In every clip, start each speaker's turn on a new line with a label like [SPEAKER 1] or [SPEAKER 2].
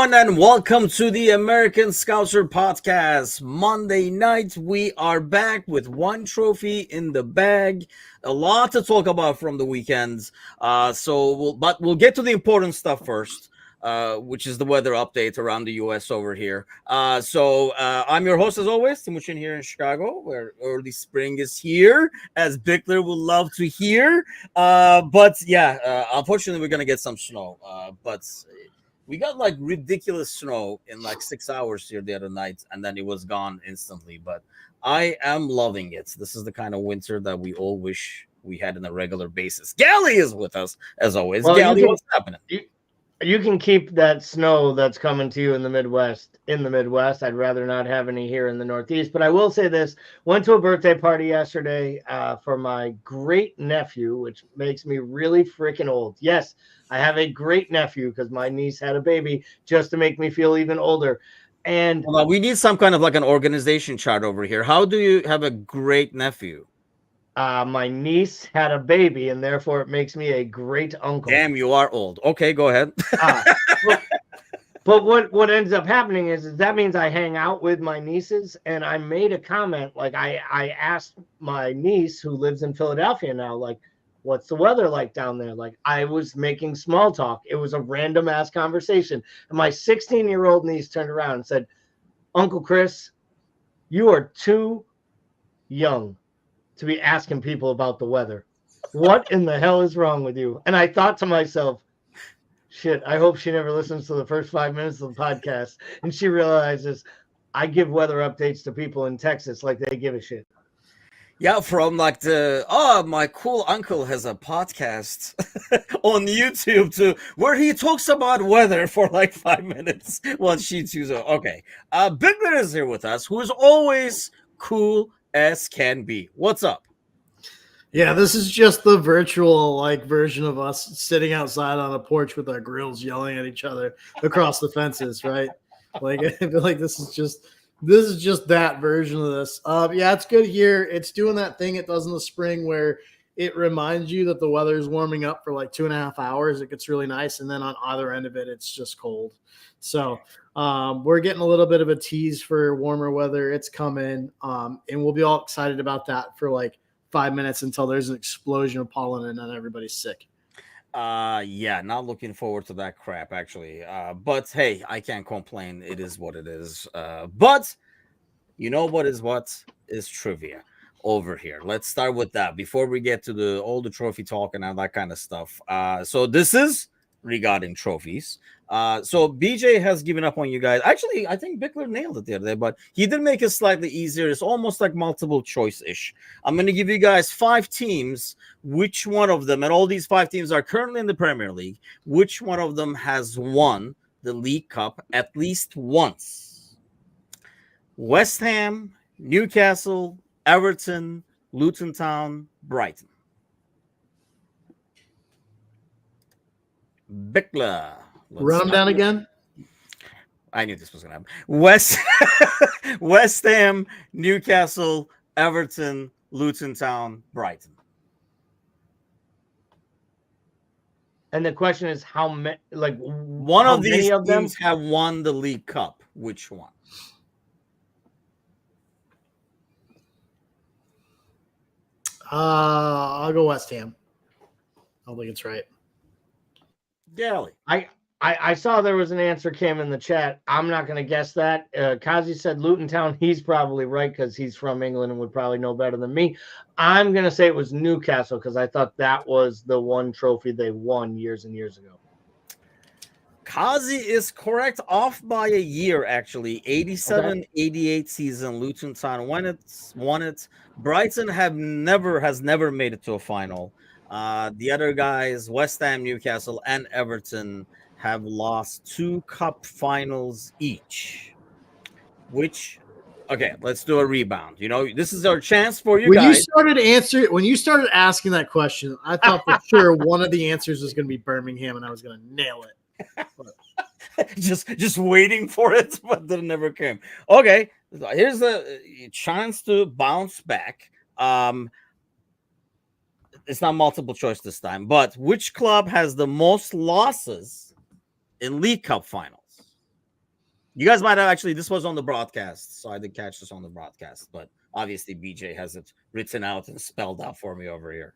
[SPEAKER 1] everyone, and welcome to the American Scouser podcast. Monday night, we are back with one trophy in the bag. A lot to talk about from the weekends. But we'll get to the important stuff first, which is the weather update around the U.S. over here. I'm your host, as always, Timuchin here in Chicago, where early spring is here, as Bickler would love to hear. Unfortunately, we're going to get some snow. But we got like ridiculous snow in like 6 hours here the other night, and then it was gone instantly. But I am loving it. This is the kind of winter that we all wish we had on a regular basis. Gally is with us, as always.
[SPEAKER 2] Well,
[SPEAKER 1] Gally, what's happening?
[SPEAKER 2] You can keep that snow that's coming to you in the Midwest. I'd rather not have any here in the Northeast. But I will say this: went to a birthday party yesterday for my great nephew, which makes me really freaking old. Yes, I have a great nephew because my niece had a baby, just to make me feel even older. And
[SPEAKER 1] well, we need some kind of like an organization chart over here. How do you have a great nephew?
[SPEAKER 2] my niece had a baby, and therefore it makes me a great uncle.
[SPEAKER 1] Damn, you are old. Okay, go ahead.
[SPEAKER 2] But what ends up happening is that means I hang out with my nieces, and I made a comment. Like I asked my niece, who lives in Philadelphia now, like, what's the weather like down there? Like, I was making small talk. It was a random ass conversation. And my 16-year-old niece turned around and said, "Uncle Chris, you are too young to be asking people about the weather. What in the hell is wrong with you?" And I thought to myself, shit, I hope she never listens to the first 5 minutes of the podcast and she realizes I give weather updates to people in Texas like they give a shit.
[SPEAKER 1] Yeah, from like my cool uncle has a podcast on YouTube to where he talks about weather for like 5 minutes while she chooses. Okay. Bigler is here with us, who is always cool as can be. What's up?
[SPEAKER 3] Yeah, this is just the virtual like version of us sitting outside on a porch with our grills yelling at each other across the fences, right? Like I feel like this is just that version of this. Yeah, it's good here. It's doing that thing it does in the spring where it reminds you that the weather is warming up for like 2.5 hours. It gets really nice, and then on either end of it, it's just cold. So we're getting a little bit of a tease for warmer weather. It's coming, and we'll be all excited about that for like 5 minutes until there's an explosion of pollen and then everybody's sick.
[SPEAKER 1] Yeah, not looking forward to that crap actually. But hey, I can't complain. It is what it is. But you know what is trivia over here. Let's start with that before we get to all the trophy talk and all that kind of stuff. So this is regarding trophies. So BJ has given up on you guys. Actually, I think Bickler nailed it the other day, but he did make it slightly easier. It's almost like multiple choice-ish. I'm going to give you guys 5 teams. Which one of them, and all these 5 teams are currently in the Premier League, which one of them has won the League Cup at least once? West Ham, Newcastle, Everton, Luton Town, Brighton. Bickler.
[SPEAKER 3] Run them down again.
[SPEAKER 1] I knew this was going to happen. West Ham, Newcastle, Everton, Luton Town, Brighton.
[SPEAKER 2] And the question is how many, like
[SPEAKER 1] one of these teams have won the League Cup. Which one?
[SPEAKER 3] I'll go West Ham. I don't think it's right.
[SPEAKER 1] Gally.
[SPEAKER 2] I saw there was an answer came in the chat. I'm not going to guess that. Kazi said Luton Town. He's probably right because he's from England and would probably know better than me. I'm going to say it was Newcastle because I thought that was the one trophy they won years and years ago.
[SPEAKER 1] Kazi is correct, off by a year, actually. 87-88 season. Luton Town won it. Brighton has never made it to a final. The other guys, West Ham, Newcastle, and Everton, have lost 2 cup finals each. Okay, let's do a rebound. You know, this is our chance for you guys.
[SPEAKER 3] When you started asking that question, I thought for sure one of the answers was going to be Birmingham, and I was going to nail it.
[SPEAKER 1] just waiting for it, but it never came. Okay, here's a chance to bounce back. It's not multiple choice this time, but which club has the most losses in League Cup finals? You guys might have actually, this was on the broadcast, so I did catch this on the broadcast, but obviously BJ has it written out and spelled out for me over here.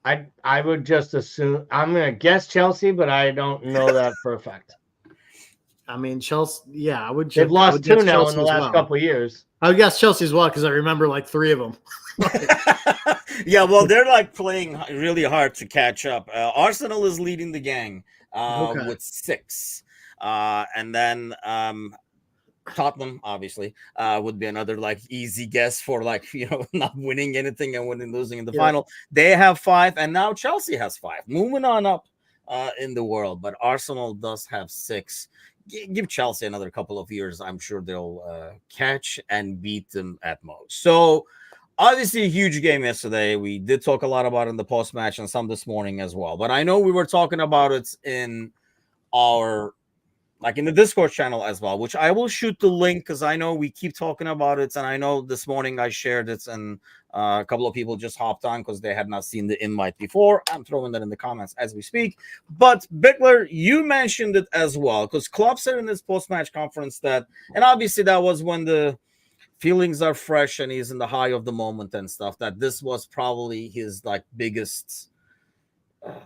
[SPEAKER 2] I would just assume, I'm going to guess Chelsea, but I don't know that for a fact.
[SPEAKER 3] I mean, Chelsea. Yeah, I would.
[SPEAKER 2] They've lost
[SPEAKER 3] guess
[SPEAKER 2] 2 now
[SPEAKER 3] Chelsea
[SPEAKER 2] in the
[SPEAKER 3] as
[SPEAKER 2] last
[SPEAKER 3] well.
[SPEAKER 2] couple of years.
[SPEAKER 3] I would guess Chelsea as well because I remember like 3 of them.
[SPEAKER 1] Yeah, well, they're like playing really hard to catch up. Arsenal is leading the gang with 6. And then Tottenham, obviously, would be another like easy guess for like, not winning anything and losing in the final. They have 5, and now Chelsea has 5. Moving on up in the world, but Arsenal does have 6. Give Chelsea another couple of years. I'm sure they'll catch and beat them at most. So obviously a huge game yesterday. We did talk a lot about it in the post-match and some this morning as well. But I know we were talking about it in in the Discord channel as well, which I will shoot the link because I know we keep talking about it. And I know this morning I shared it and a couple of people just hopped on because they had not seen the invite before. I'm throwing that in the comments as we speak. But Bickler, you mentioned it as well because Klopp said in his post-match conference that, and obviously that was when the feelings are fresh and he's in the high of the moment and stuff, that this was probably his like biggest,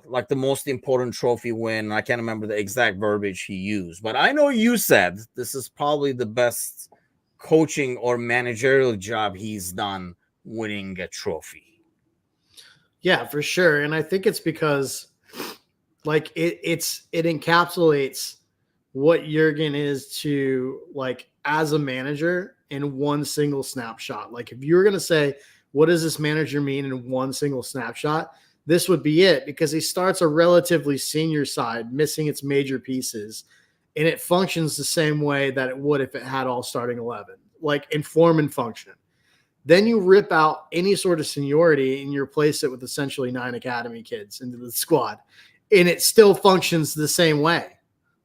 [SPEAKER 1] like the most important trophy win. I can't remember the exact verbiage he used, but I know you said this is probably the best coaching or managerial job he's done winning a trophy.
[SPEAKER 3] Yeah, for sure. And I think it's because like it encapsulates what Jurgen is to like as a manager in one single snapshot. Like if you were going to say, what does this manager mean in one single snapshot? This would be it, because he starts a relatively senior side, missing its major pieces, and it functions the same way that it would if it had all starting 11, like in form and function. Then you rip out any sort of seniority and you replace it with essentially 9 academy kids into the squad, and it still functions the same way.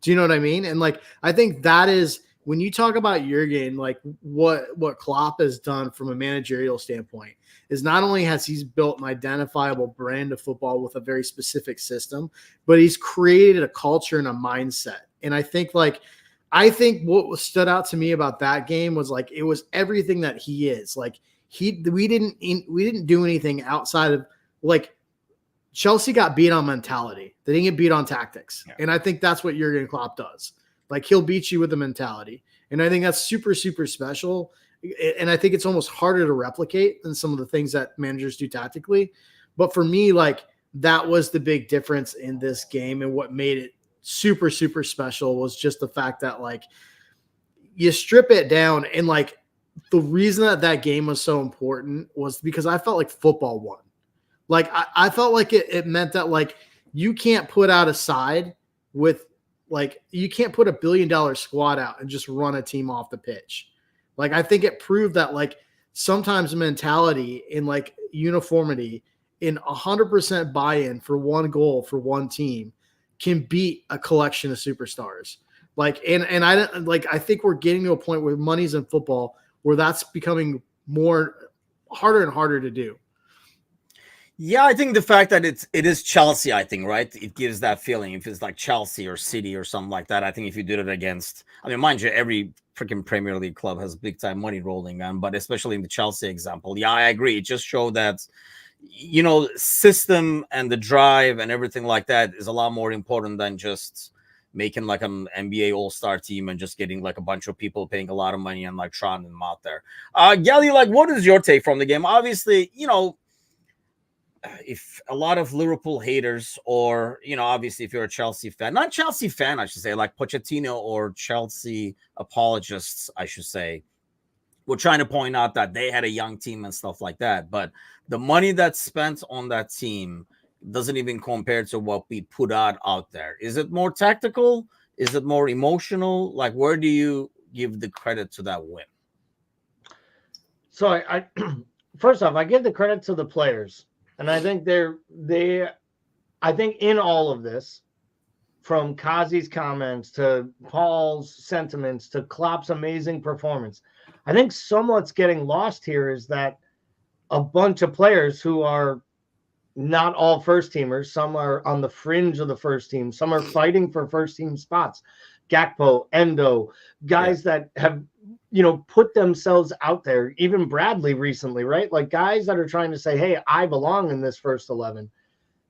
[SPEAKER 3] Do you know what I mean? And like, I think that is when you talk about Jurgen, like what Klopp has done from a managerial standpoint is not only has he built an identifiable brand of football with a very specific system, but he's created a culture and a mindset. And I think what stood out to me about that game was like, it was everything that he is. Like we didn't do anything outside of like Chelsea got beat on mentality. They didn't get beat on tactics. Yeah. And I think that's what Jurgen Klopp does. Like he'll beat you with the mentality. And I think that's super, super special. And I think it's almost harder to replicate than some of the things that managers do tactically. But for me, like that was the big difference in this game. And what made it super, super special was just the fact that like you strip it down. And like the reason that game was so important was because I felt like football won. Like I felt like it meant that like you can't put out a side with like you can't put $1 billion squad out and just run a team off the pitch. Like I think it proved that like sometimes mentality and like uniformity in 100% buy-in for one goal for one team can beat a collection of superstars. Like and I don't like I think we're getting to a point where money's in football where that's becoming more harder and harder to do.
[SPEAKER 1] Yeah, I think the fact that it is Chelsea, I think, right? It gives that feeling. If it's like Chelsea or City or something like that, I think if you did it against, I mean, mind you, every freaking Premier League club has big time money rolling on, but especially in the Chelsea example, yeah, I agree. It just showed that, system and the drive and everything like that is a lot more important than just making like an NBA all-star team and just getting like a bunch of people paying a lot of money and like trotting them out there. Gelly, like, what is your take from the game? Obviously, if a lot of Liverpool haters or, obviously if you're a Chelsea fan, not Chelsea fan, I should say, like Pochettino or Chelsea apologists, I should say, we're trying to point out that they had a young team and stuff like that. But the money that's spent on that team doesn't even compare to what we put out there. Is it more tactical? Is it more emotional? Like, where do you give the credit to that win?
[SPEAKER 2] So I first off, I give the credit to the players. And I think I think in all of this, from Kazi's comments to Paul's sentiments to Klopp's amazing performance, I think somewhat's getting lost here is that a bunch of players who are not all first teamers, some are on the fringe of the first team, some are fighting for first team spots, Gakpo, Endo, guys that have, put themselves out there, even Bradley recently, right? Like guys that are trying to say, hey, I belong in this first 11.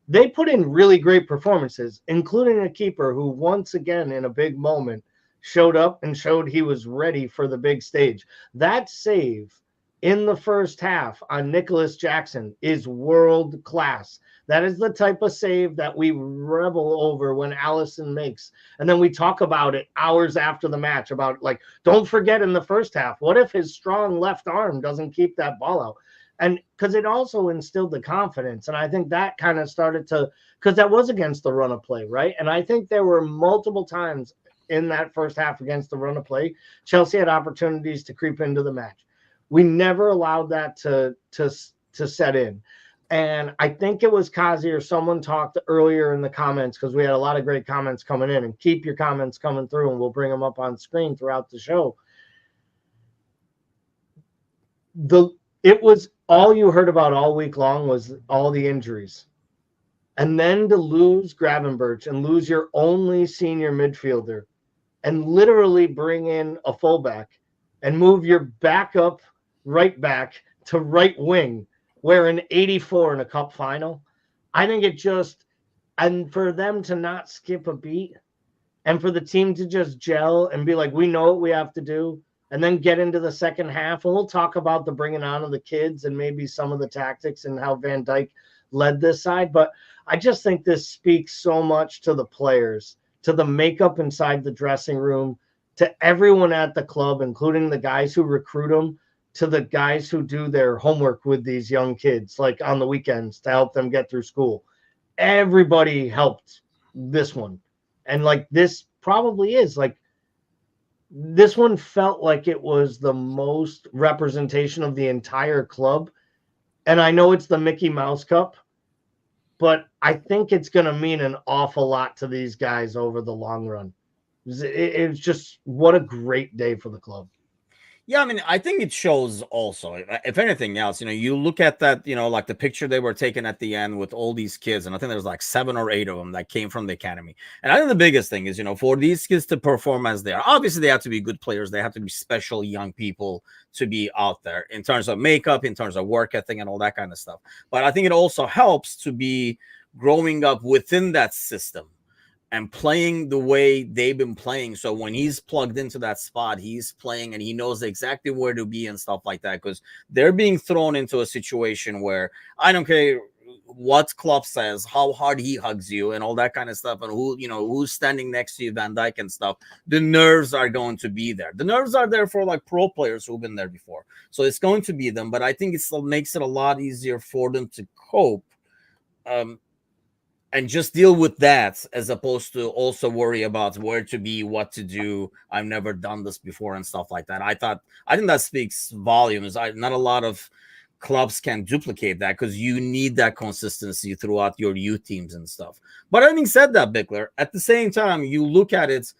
[SPEAKER 2] They put in really great performances, including a keeper who once again in a big moment showed up and showed he was ready for the big stage. That save in the first half on Nicholas Jackson is world class. That is the type of save that we revel over when Allison makes. And then we talk about it hours after the match about like, don't forget in the first half, what if his strong left arm doesn't keep that ball out? And because it also instilled the confidence. And I think that kind of started to, because that was against the run of play, right? And I think there were multiple times in that first half against the run of play, Chelsea had opportunities to creep into the match. We never allowed that to set in. And I think it was Kazi or someone talked earlier in the comments, because we had a lot of great comments coming in, and keep your comments coming through and we'll bring them up on screen throughout the show. It was all you heard about all week long was all the injuries. And then to lose Gravenberch and lose your only senior midfielder and literally bring in a fullback and move your backup right back to right wing, wearing 84 in a cup final. I think it just, and for them to not skip a beat and for the team to just gel and be like, we know what we have to do, and then get into the second half. And we'll talk about the bringing on of the kids and maybe some of the tactics and how Van Dijk led this side. But I just think this speaks so much to the players, to the makeup inside the dressing room, to everyone at the club, including the guys who recruit them, to the guys who do their homework with these young kids, like on the weekends to help them get through school. Everybody helped this one. And like this probably is like, this one felt like it was the most representation of the entire club. And I know it's the Mickey Mouse Cup, but I think it's going to mean an awful lot to these guys over the long run. It's just what a great day for the club.
[SPEAKER 1] Yeah, I mean, I think it shows also, if anything else, you look at that, like the picture they were taking at the end with all these kids, and I think there's like 7 or 8 of them that came from the academy. And I think the biggest thing is, for these kids to perform as they are, obviously they have to be good players. They have to be special young people to be out there in terms of makeup, in terms of work ethic and all that kind of stuff. But I think it also helps to be growing up within that system and playing the way they've been playing. So when he's plugged into that spot, he's playing and he knows exactly where to be and stuff like that, because they're being thrown into a situation where I don't care what Klopp says, how hard he hugs you and all that kind of stuff, and who's standing next to you, Van Dijk and stuff. The nerves are going to be there. The nerves are there for like pro players who've been there before. So it's going to be them, but I think it still makes it a lot easier for them to cope. And just deal with that as opposed to also worry about where to be, what to do. I've never done this before and stuff like that. I think that speaks volumes. Not a lot of clubs can duplicate that because you need that consistency throughout your youth teams and stuff. But having said that, Bickler, at the same time, you look at it,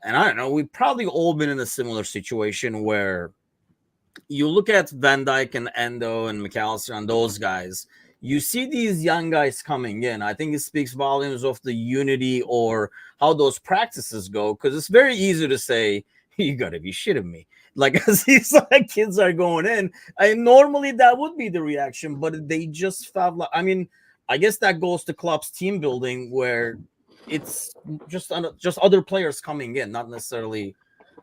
[SPEAKER 1] and I don't know, we've probably all been in a similar situation where you look at Van Dijk and Endo and McAllister and those guys. You see these young guys coming in. I think it speaks volumes of the unity or how those practices go, because it's very easy to say, you got to be shitting me. Like, as these kids are going in, and normally that would be the reaction, but they just felt like, I mean, I guess that goes to Klopp's team building where it's just other players coming in, not necessarily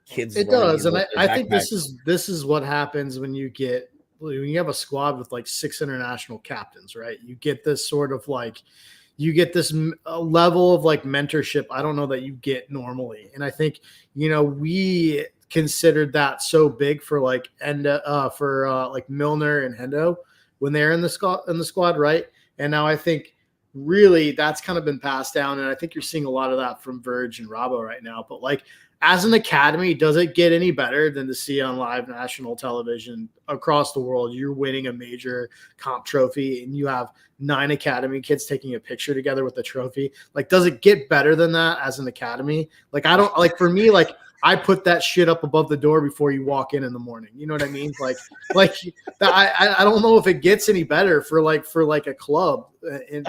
[SPEAKER 1] kids.
[SPEAKER 3] It does. And I think this is what happens when you have a squad with like 6 international captains, right? You get this sort of like, level of like mentorship. I don't know that you get normally. And I think, we considered that so big for like, like Milner and Hendo when they're in the squad, right? And now I think really that's kind of been passed down. And I think you're seeing a lot of that from Verge and Robbo right now, but like, as an academy, does it get any better than to see on live national television across the world? You're winning a major comp trophy and you have 9 academy kids taking a picture together with the trophy. Like, does it get better than that as an academy? Like, I don't like, for me, like I put that shit up above the door before you walk in the morning. You know what I mean? I don't know if it gets any better for a club at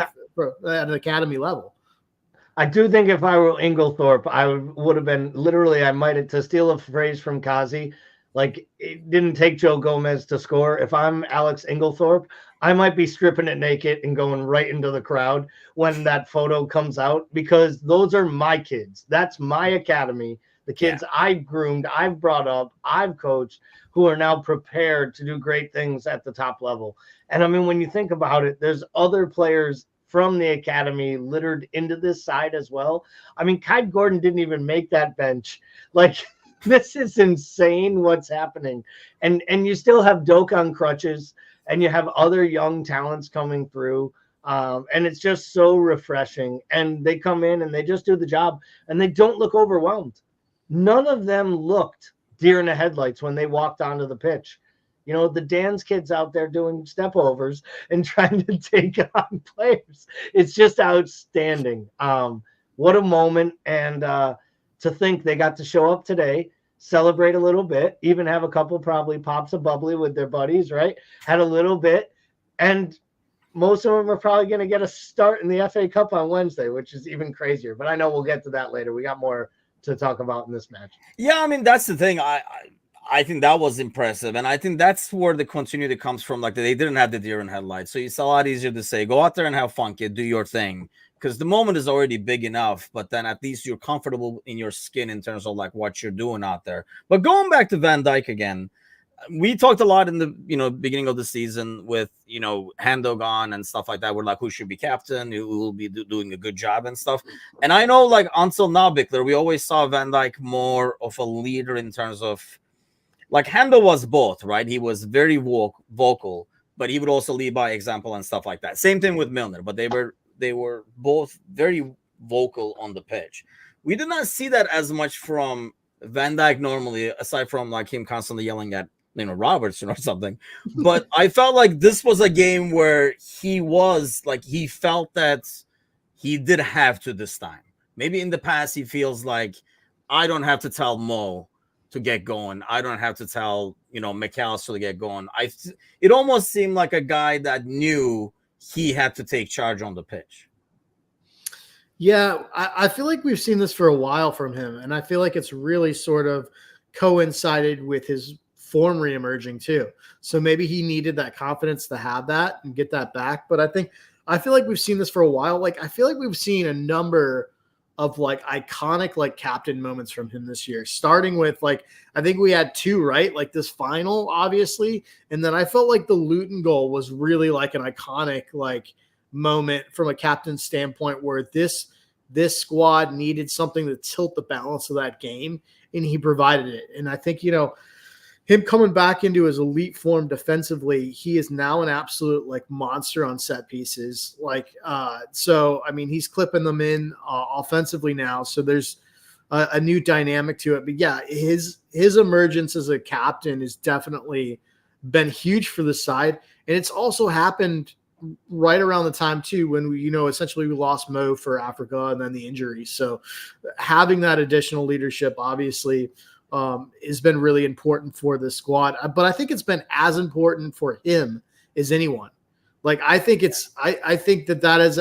[SPEAKER 3] an academy level.
[SPEAKER 2] I do think if I were Inglethorpe, I would have been literally. I might have, to steal a phrase from Kazi, like it didn't take Joe Gomez to score. If I'm Alex Inglethorpe, I might be stripping it naked and going right into the crowd when that photo comes out, because those are my kids. That's my academy. The kids I've groomed, I've brought up, I've coached, who are now prepared to do great things at the top level. And I mean, when you think about it, there's other players from the academy littered into this side as well. I mean, Kai Gordon didn't even make that bench. Like, this is insane what's happening. And you still have Doak on crutches, and you have other young talents coming through. And it's just so refreshing. And they come in and they just do the job, and they don't look overwhelmed. None of them looked deer in the headlights when they walked onto the pitch. You know, the Dan's kids out there doing step overs and trying to take on players. It's just outstanding. What a moment. And to think they got to show up today, celebrate a little bit, even have a couple probably pops of bubbly with their buddies, right? Had a little bit. And most of them are probably going to get a start in the FA Cup on Wednesday, which is even crazier. But I know we'll get to that later. We got more to talk about in this match.
[SPEAKER 1] Yeah, I mean, that's the thing. I think that was impressive, and I think that's where the continuity comes from. Like, they didn't have the deer in headlights, so it's a lot easier to say, go out there and have fun, kid, do your thing, because the moment is already big enough. But then at least you're comfortable in your skin in terms of like what you're doing out there. But going back to Van Dijk again, we talked a lot in the beginning of the season with Hando gone and stuff like that. We're like, who should be captain? Who will be doing a good job and stuff. And I know, like, until now, Bickler, we always saw Van Dijk more of a leader in terms of, like, Hando was both, right? He was very vocal, but he would also lead by example and stuff like that. Same thing with Milner, but they were both very vocal on the pitch. We did not see that as much from Van Dijk normally, aside from like him constantly yelling at Robertson or something. But I felt like this was a game where he was like, he felt that he did have to this time. Maybe in the past he feels like, I don't have to tell Mo to get going. I don't have to tell, McAllister to get going. It almost seemed like a guy that knew he had to take charge on the pitch.
[SPEAKER 3] Yeah, I feel like we've seen this for a while from him, and I feel like it's really sort of coincided with his form reemerging too. So maybe he needed that confidence to have that and get that back. But I feel like we've seen this for a while. Like, I feel like we've seen a number of like iconic like captain moments from him this year, starting with like, I think we had two, right? Like this final, obviously. And then I felt like the Luton goal was really like an iconic like moment from a captain standpoint, where this squad needed something to tilt the balance of that game, and he provided it. And I think, him coming back into his elite form defensively, he is now an absolute like monster on set pieces. Like, so, I mean, he's clipping them in offensively now. So there's a new dynamic to it. But yeah, his emergence as a captain has definitely been huge for the side. And it's also happened right around the time too, when we, essentially we lost Mo for Africa and then the injury. So having that additional leadership, obviously, has been really important for the squad, but I think it's been as important for him as anyone. Like, I think I think that has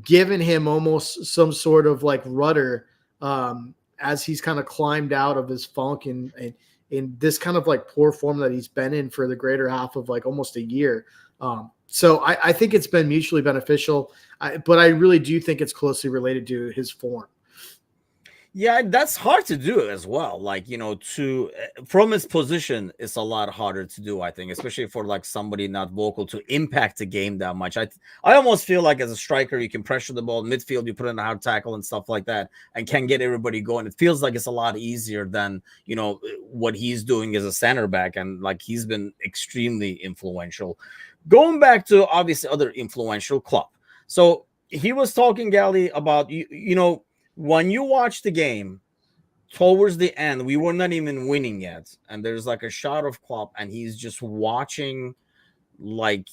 [SPEAKER 3] given him almost some sort of like rudder as he's kind of climbed out of his funk and in this kind of like poor form that he's been in for the greater half of like almost a year. So I think it's been mutually beneficial, but I really do think it's closely related to his form.
[SPEAKER 1] Yeah, that's hard to do as well. Like, from his position, it's a lot harder to do, I think, especially for like somebody not vocal to impact the game that much. I almost feel like as a striker, you can pressure the ball midfield, you put in a hard tackle and stuff like that, and can get everybody going. It feels like it's a lot easier than, what he's doing as a center back. And like, he's been extremely influential. Going back to obviously other influential Klopp. So he was talking, Gally, about, when you watch the game towards the end, we were not even winning yet. And there's like a shot of Klopp and he's just watching like,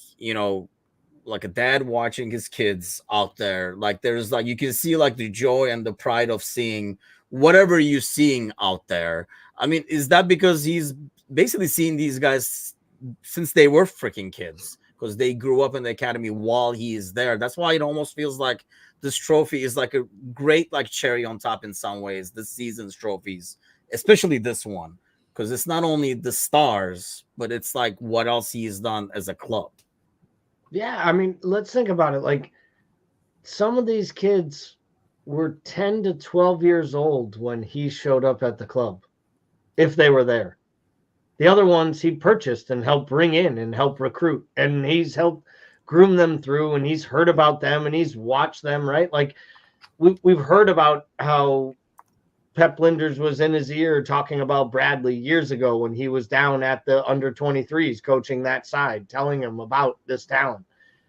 [SPEAKER 1] like a dad watching his kids out there. Like, there's like, you can see like the joy and the pride of seeing whatever you're seeing out there. I mean, is that because he's basically seeing these guys since they were freaking kids? because they grew up in the academy while he is there. That's why it almost feels like this trophy is like a great like cherry on top in some ways, this season's trophies, especially this one, because it's not only the stars, but it's like what else he's done as a club.
[SPEAKER 2] Yeah, I mean, let's think about it. Like, some of these kids were 10 to 12 years old when he showed up at the club, if they were there. The other ones he purchased and helped bring in and help recruit, and he's helped groom them through, and he's heard about them and he's watched them, right? Like, we've heard about how Pep Linders was in his ear talking about Bradley years ago when he was down at the under 23s coaching that side, telling him about this talent.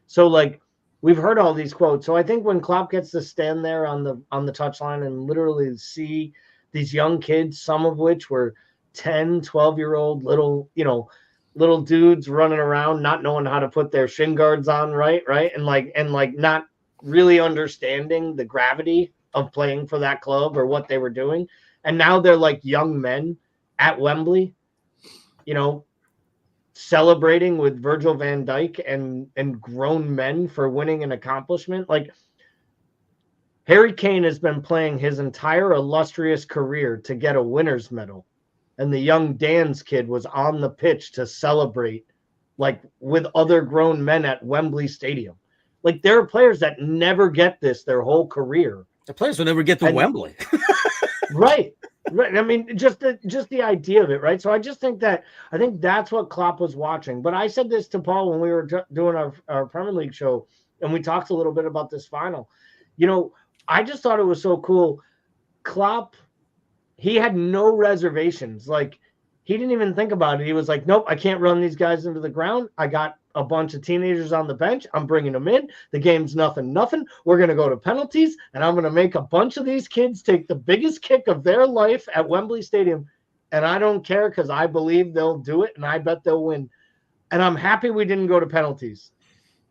[SPEAKER 2] So like, we've heard all these quotes. So I think when Klopp gets to stand there on the touchline and literally see these young kids, some of which were 10, 12-year-old little dudes running around not knowing how to put their shin guards on right, and like not really understanding the gravity of playing for that club or what they were doing. And now they're like young men at Wembley, celebrating with Virgil van Dijk and grown men for winning an accomplishment. Like, Harry Kane has been playing his entire illustrious career to get a winner's medal. And the young Dan's kid was on the pitch to celebrate like with other grown men at Wembley Stadium. Like, there are players that never get this their whole career.
[SPEAKER 1] The players will never get to Wembley.
[SPEAKER 2] Right. I mean, just the idea of it, right? So I think that's what Klopp was watching. But I said this to Paul when we were doing our Premier League show, and we talked a little bit about this final. I just thought it was so cool. Klopp, he had no reservations. Like, he didn't even think about it. He was like, nope, I can't run these guys into the ground. I got a bunch of teenagers on the bench. I'm bringing them in. The game's nothing. We're going to go to penalties, and I'm going to make a bunch of these kids take the biggest kick of their life at Wembley Stadium. And I don't care, because I believe they'll do it, and I bet they'll win. And I'm happy we didn't go to penalties.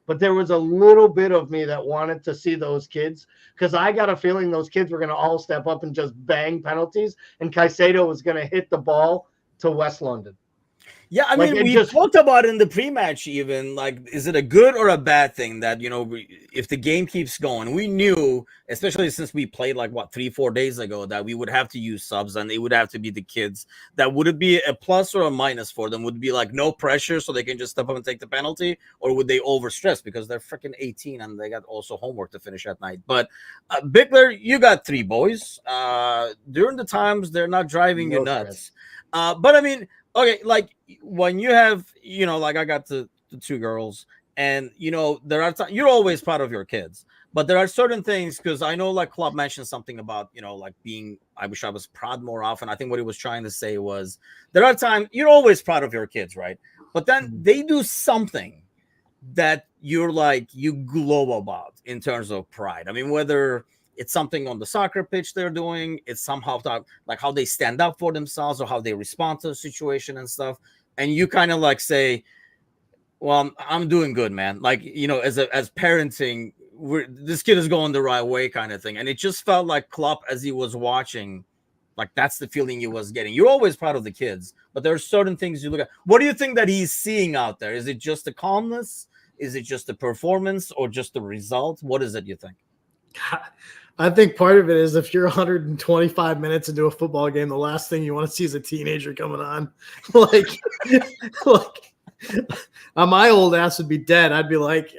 [SPEAKER 2] But there was a little bit of me that wanted to see those kids, because I got a feeling those kids were going to all step up and just bang penalties, and Caicedo was going to hit the ball to West London.
[SPEAKER 1] Yeah, I mean, we talked about it in the pre-match even, like, is it a good or a bad thing that, if the game keeps going, we knew, especially since we played like, 3-4 days ago, that we would have to use subs and it would have to be the kids. That would it be a plus or a minus for them? Would it be like no pressure so they can just step up and take the penalty? Or would they overstress because they're freaking 18 and they got also homework to finish at night? But Bickler, you got 3 boys. During the times, they're not driving you nuts. But I mean, okay, like when you have, like I got the 2 girls, and there are you're always proud of your kids, but there are certain things, because I know like Klopp mentioned something about like being, I wish I was proud more often. I think what he was trying to say was there are times you're always proud of your kids, right? But then they do something that you're like you glow about in terms of pride. I mean, whether it's something on the soccer pitch they're doing, it's somehow like how they stand up for themselves or how they respond to the situation and stuff. And you kind of like say, well, I'm doing good, man. Like, as parenting, this kid is going the right way kind of thing. And it just felt like Klopp, as he was watching, like that's the feeling he was getting. You're always proud of the kids, but there are certain things you look at. What do you think that he's seeing out there? Is it just the calmness? Is it just the performance or just the result? What is it, you think?
[SPEAKER 3] I think part of it is if you're 125 minutes into a football game, the last thing you want to see is a teenager coming on. like my old ass would be dead. I'd be like,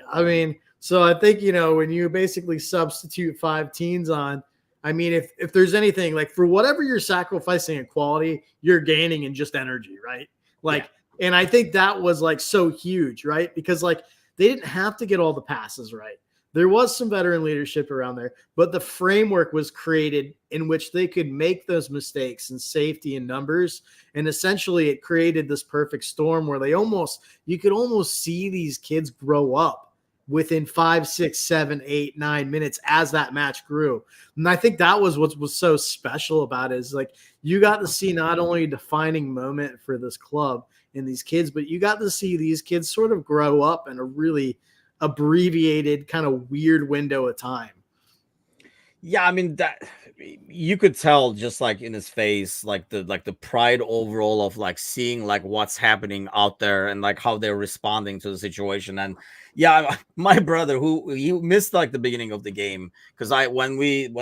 [SPEAKER 3] so I think, when you basically substitute 5 teens on, I mean, if there's anything, like for whatever you're sacrificing in quality, you're gaining in just energy, right? Like, yeah. And I think that was like so huge, right? Because like they didn't have to get all the passes right. There was some veteran leadership around there, but the framework was created in which they could make those mistakes in safety and numbers. And essentially it created this perfect storm where you could almost see these kids grow up within 5, 6, 7, 8, 9 minutes as that match grew. And I think that was what was so special about it, is like you got to see not only a defining moment for this club and these kids, but you got to see these kids sort of grow up in a really abbreviated kind of weird window of time.
[SPEAKER 1] Yeah, I mean that you could tell just like in his face, like the pride overall of like seeing like what's happening out there and like how they're responding to the situation. And yeah, my brother who he missed like the beginning of the game because I when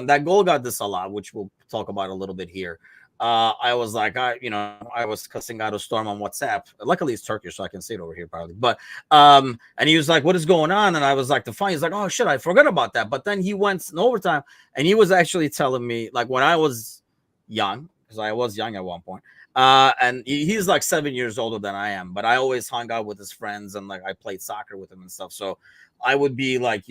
[SPEAKER 1] that goal got disallowed, which we'll talk about a little bit here. I was like, I was cussing out a storm on WhatsApp. Luckily, it's Turkish, so I can see it over here probably. But and he was like, "What is going on?" And I was like, "The fine." He's like, "Oh shit, I forgot about that." But then he went in overtime, and he was actually telling me like when I was young, because I was young at one point. And he's like 7 years older than I am, but I always hung out with his friends and like I played soccer with him and stuff. So I would be like,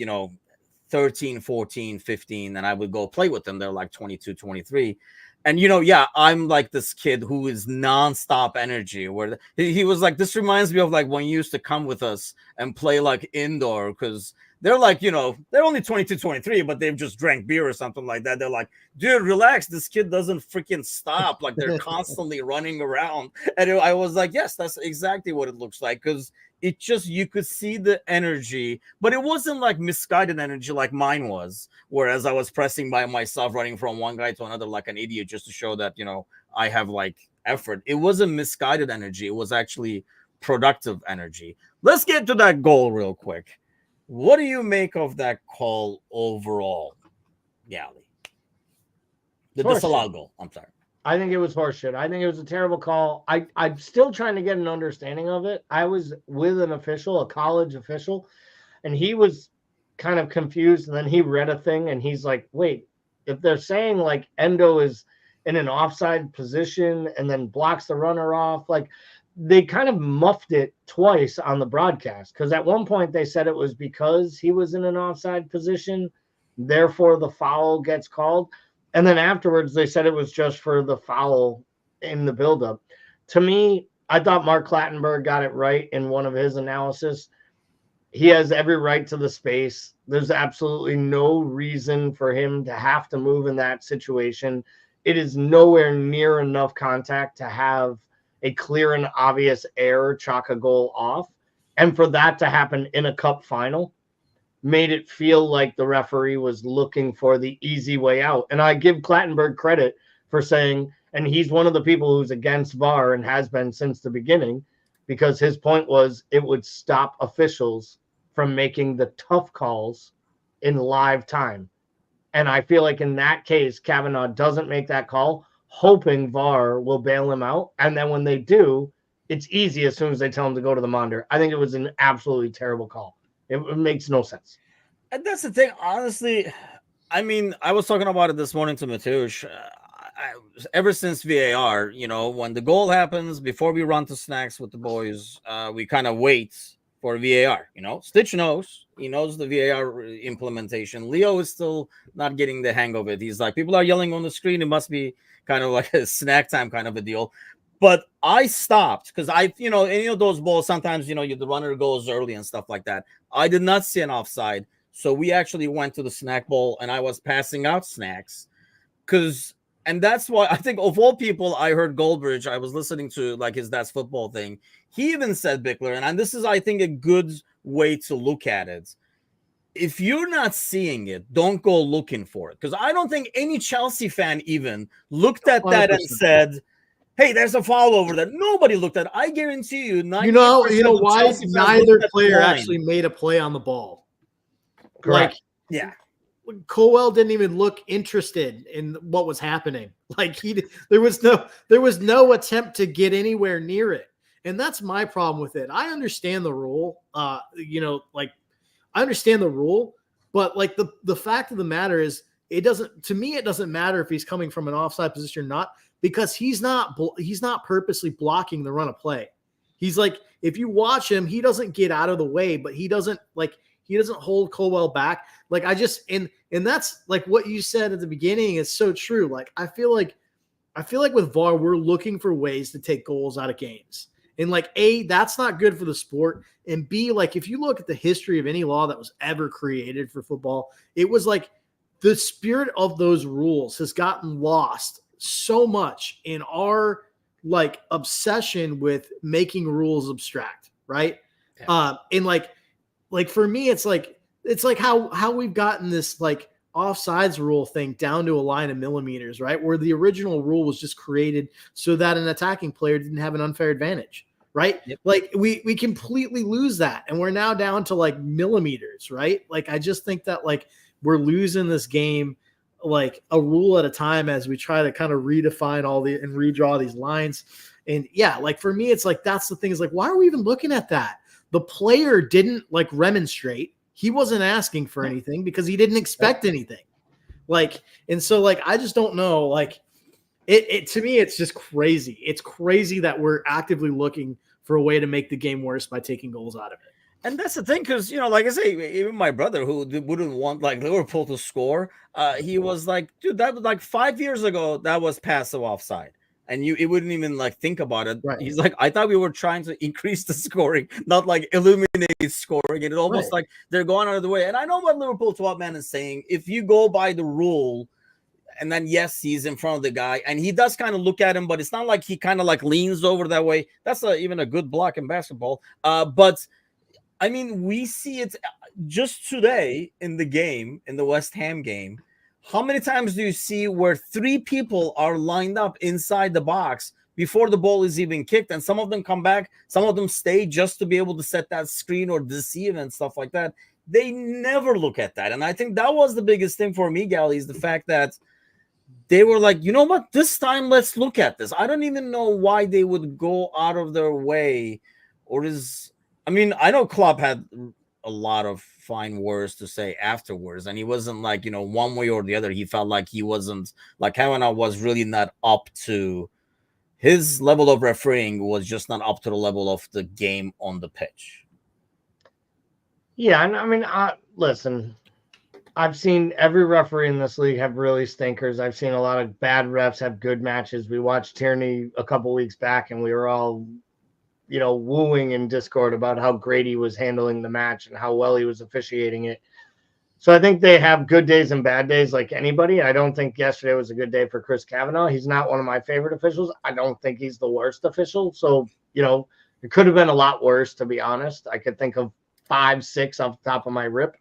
[SPEAKER 1] 13, 14, 15, and I would go play with them. They're like 22, 23. And yeah, I'm like this kid who is nonstop energy. Where he was like, this reminds me of like when you used to come with us and play like indoor because they're like, they're only 22, 23, but they've just drank beer or something like that. They're like, dude, relax. This kid doesn't freaking stop. Like they're constantly running around. And I was like, yes, that's exactly what it looks like because it just you could see the energy, but it wasn't like misguided energy like mine was. Whereas I was pressing by myself, running from one guy to another like an idiot just to show that I have like effort. It wasn't misguided energy. It was actually productive energy. Let's get to that goal real quick. What do you make of that call overall, Gally? The disallowed goal. I'm sorry.
[SPEAKER 2] I think it was horseshit. I think it was a terrible call. I'm still trying to get an understanding of it. I was with an official, a college official, and he was kind of confused. And then he read a thing and he's like, wait, if they're saying like Endo is in an offside position and then blocks the runner off, like they kind of muffed it twice on the broadcast. Because at one point they said it was because he was in an offside position, therefore the foul gets called. And then afterwards, they said it was just for the foul in the buildup. To me, I thought Mark Clattenburg got it right in one of his analysis. He has every right to the space. There's absolutely no reason for him to have to move in that situation. It is nowhere near enough contact to have a clear and obvious error chalk a goal off. And for that to happen in a cup final made it feel like the referee was looking for the easy way out. And I give Clattenburg credit for saying, and he's one of the people who's against VAR and has been since the beginning, because his point was it would stop officials from making the tough calls in live time. And I feel like in that case, Kavanaugh doesn't make that call, hoping VAR will bail him out. And then when they do, it's easy as soon as they tell him to go to the monitor. I think it was an absolutely terrible call. It makes no sense.
[SPEAKER 1] And that's the thing, honestly. I mean, I was talking about it this morning to Mateusz. Ever since VAR, when the goal happens, before we run to snacks with the boys, we kind of wait for VAR. Stitch knows. He knows the VAR implementation. Leo is still not getting the hang of it. He's like, people are yelling on the screen. It must be kind of like a snack time kind of a deal. But I stopped because any of those balls, sometimes, the runner goes early and stuff like that. I did not see an offside. So we actually went to the snack bowl and I was passing out snacks and that's why I think of all people, I heard Goldbridge. I was listening to like his That's Football thing. He even said, Bickler, and this is, I think, a good way to look at it. If you're not seeing it, don't go looking for it. Because I don't think any Chelsea fan even looked at that 100%. And said, hey, there's a foul over there. Nobody looked at it. I guarantee you.
[SPEAKER 3] You know why neither player actually made a play on the ball.
[SPEAKER 2] Correct.
[SPEAKER 3] Like, yeah. Colwell didn't even look interested in what was happening. Like there was no attempt to get anywhere near it. And that's my problem with it. I understand the rule. I understand the rule, but like the fact of the matter is it doesn't matter if he's coming from an offside position or not, because he's not purposely blocking the run of play. He's like, if you watch him, he doesn't get out of the way, but he doesn't hold Colwell back. Like and that's like what you said at the beginning is so true. Like I feel like with VAR, we're looking for ways to take goals out of games. And like A, that's not good for the sport. And B, like if you look at the history of any law that was ever created for football, it was like the spirit of those rules has gotten lost so much in our like obsession with making rules abstract, right? Yeah. And like for me, it's like how we've gotten this like offsides rule thing down to a line of millimeters, right? Where the original rule was just created so that an attacking player didn't have an unfair advantage, right?
[SPEAKER 1] Yep.
[SPEAKER 3] Like we completely lose that, and we're now down to like millimeters, right? Like I just think that like we're losing this game like a rule at a time as we try to kind of redefine all the and redraw these lines. And yeah, like for me, it's like that's the thing is like, why are we even looking at that? The player didn't like remonstrate. He wasn't asking for anything because he didn't expect anything. Like, and so like I just don't know. Like it to me, it's just crazy. It's crazy that we're actively looking for a way to make the game worse by taking goals out of it.
[SPEAKER 1] And that's the thing, because like I say, even my brother who wouldn't want like Liverpool to score, he was like, dude, that was like 5 years ago. That was passive offside, and it wouldn't even like think about it.
[SPEAKER 3] Right.
[SPEAKER 1] He's like, I thought we were trying to increase the scoring, not like eliminate scoring. And it almost like they're going out of the way. And I know what Liverpool 12 man is saying. If you go by the rule, and then yes, he's in front of the guy, and he does kind of look at him, but it's not like he kind of like leans over that way. That's even a good block in basketball. But I mean, we see it just today in the game, in the West Ham game. How many times do you see where 3 people are lined up inside the box before the ball is even kicked? And some of them come back, some of them stay just to be able to set that screen or deceive and stuff like that. They never look at that. And I think that was the biggest thing for me, Gally, is the fact that they were like, you know what, this time let's look at this. I don't even know why they would go out of their way. I mean, I know Klopp had a lot of fine words to say afterwards, and he wasn't like, one way or the other. He felt like he wasn't, like Kavanaugh was really not up to his level of refereeing, was just not up to the level of the game on the pitch.
[SPEAKER 2] Yeah, and I mean, listen, I've seen every referee in this league have really stinkers. I've seen a lot of bad refs have good matches. We watched Tierney a couple weeks back, and we were all wooing in Discord about how great he was handling the match and how well he was officiating it. So I think they have good days and bad days like anybody. I don't think yesterday was a good day for Chris Kavanaugh. He's not one of my favorite officials. I don't think he's the worst official. So, it could have been a lot worse, to be honest. I could think of 5, 6 off the top of my rip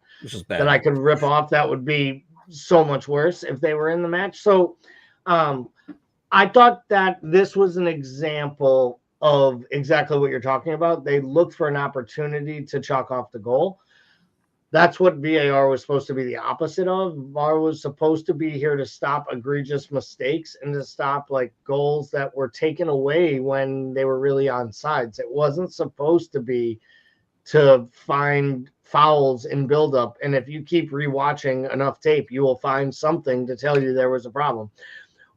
[SPEAKER 2] that I could rip off. That would be so much worse if they were in the match. So I thought that this was an example of exactly what you're talking about. They looked for an opportunity to chalk off the goal. That's what VAR was supposed to be the opposite of. VAR was supposed to be here to stop egregious mistakes and to stop like goals that were taken away when they were really onside. It wasn't supposed to be to find fouls in buildup. And if you keep rewatching enough tape, you will find something to tell you there was a problem.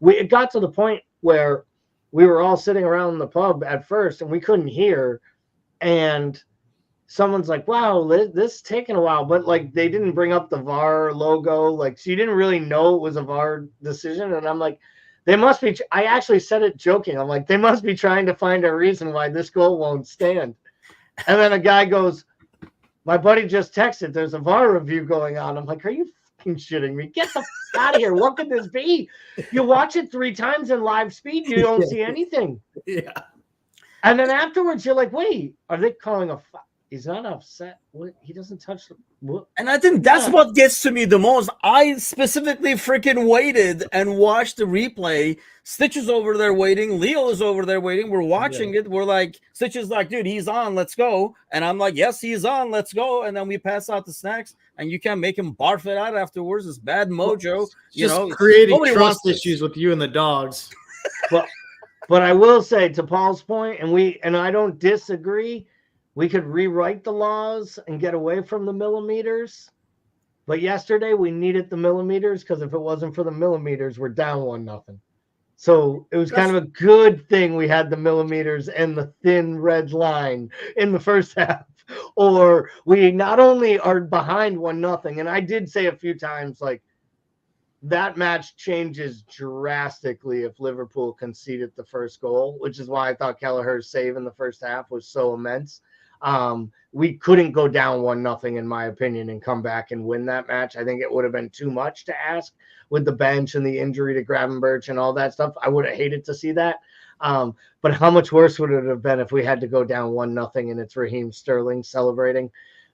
[SPEAKER 2] It got to the point where we were all sitting around the pub at first and we couldn't hear. And someone's like, wow, this is taking a while. But like they didn't bring up the VAR logo. Like, so you didn't really know it was a VAR decision. And I'm like, they must be. I actually said it joking. I'm like, they must be trying to find a reason why this goal won't stand. And then a guy goes, my buddy just texted, there's a VAR review going on. I'm like, are you fucking shitting me? Get the f out of here. What could this be? You watch it 3 times in live speed, you don't see anything.
[SPEAKER 3] Yeah.
[SPEAKER 2] And then afterwards, you're like, wait, are they calling a foul? He's not upset. What? He doesn't touch the. What?
[SPEAKER 1] And I think that's what gets to me the most. I specifically freaking waited and watched the replay. Stitch is over there waiting. Leo is over there waiting. We're watching it. We're like, Stitch is like, dude, he's on. Let's go. And I'm like, yes, he's on. Let's go. And then we pass out the snacks, and you can't make him barf it out afterwards. It's bad mojo.
[SPEAKER 3] Just creating trust issues with you and the dogs.
[SPEAKER 2] But I will say, to Paul's point, and I don't disagree. We could rewrite the laws and get away from the millimeters. But yesterday we needed the millimeters because if it wasn't for the millimeters, we're down 1-0. So it was kind of a good thing we had the millimeters and the thin red line in the first half. Or we not only are behind 1-0, and I did say a few times, like, that match changes drastically if Liverpool conceded the first goal, which is why I thought Kelleher's save in the first half was so immense. We couldn't go down 1-0 in my opinion and come back and win that match. I think it would have been too much to ask with the bench and the injury to Gravenberch and all that stuff. I would have hated to see that. But how much worse would it have been if we had to go down 1-0 and it's Raheem Sterling celebrating?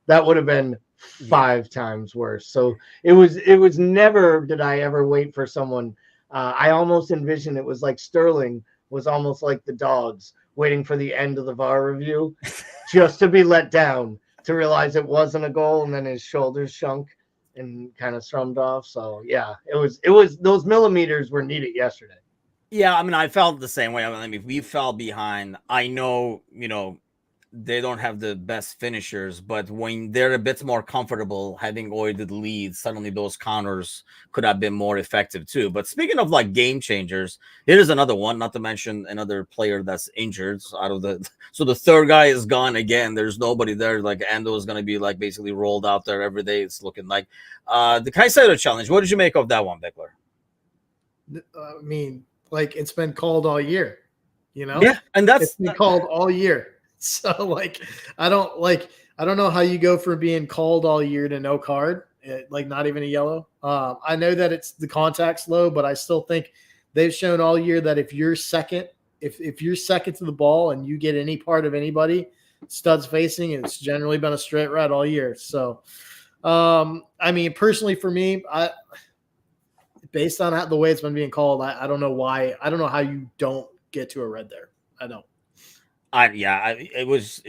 [SPEAKER 2] that would have been
[SPEAKER 1] Yeah.
[SPEAKER 2] 5 times worse. So it was never did I ever wait for someone. I almost envisioned it was like Sterling was almost like the dogs waiting for the end of the VAR review just to be let down to realize it wasn't a goal, and then his shoulders sunk and kind of strummed off. So yeah, it was those millimeters were needed yesterday.
[SPEAKER 1] Yeah, I mean, I felt the same way. I mean, we fell behind. I know, they don't have the best finishers, but when they're a bit more comfortable having already the lead, suddenly those counters could have been more effective too. But speaking of like game changers, here's another one, not to mention another player that's injured out of the so the third guy is gone again. There's nobody there. Like Ando is gonna be like basically rolled out there every day. It's looking like the Caicedo challenge. What did you make of that one, Beckler?
[SPEAKER 3] I mean, like it's been called all year,
[SPEAKER 1] Yeah, and
[SPEAKER 3] it's been called all year. So like, I don't know how you go from being called all year to no card, like not even a yellow. I know that it's the contact's low, but I still think they've shown all year that if you're second, if you're second to the ball and you get any part of anybody studs facing, it's generally been a straight red all year. So, I mean, personally for me, based on the way it's been being called, I don't know why. I don't know how you don't get to a red there. I don't.
[SPEAKER 1] It was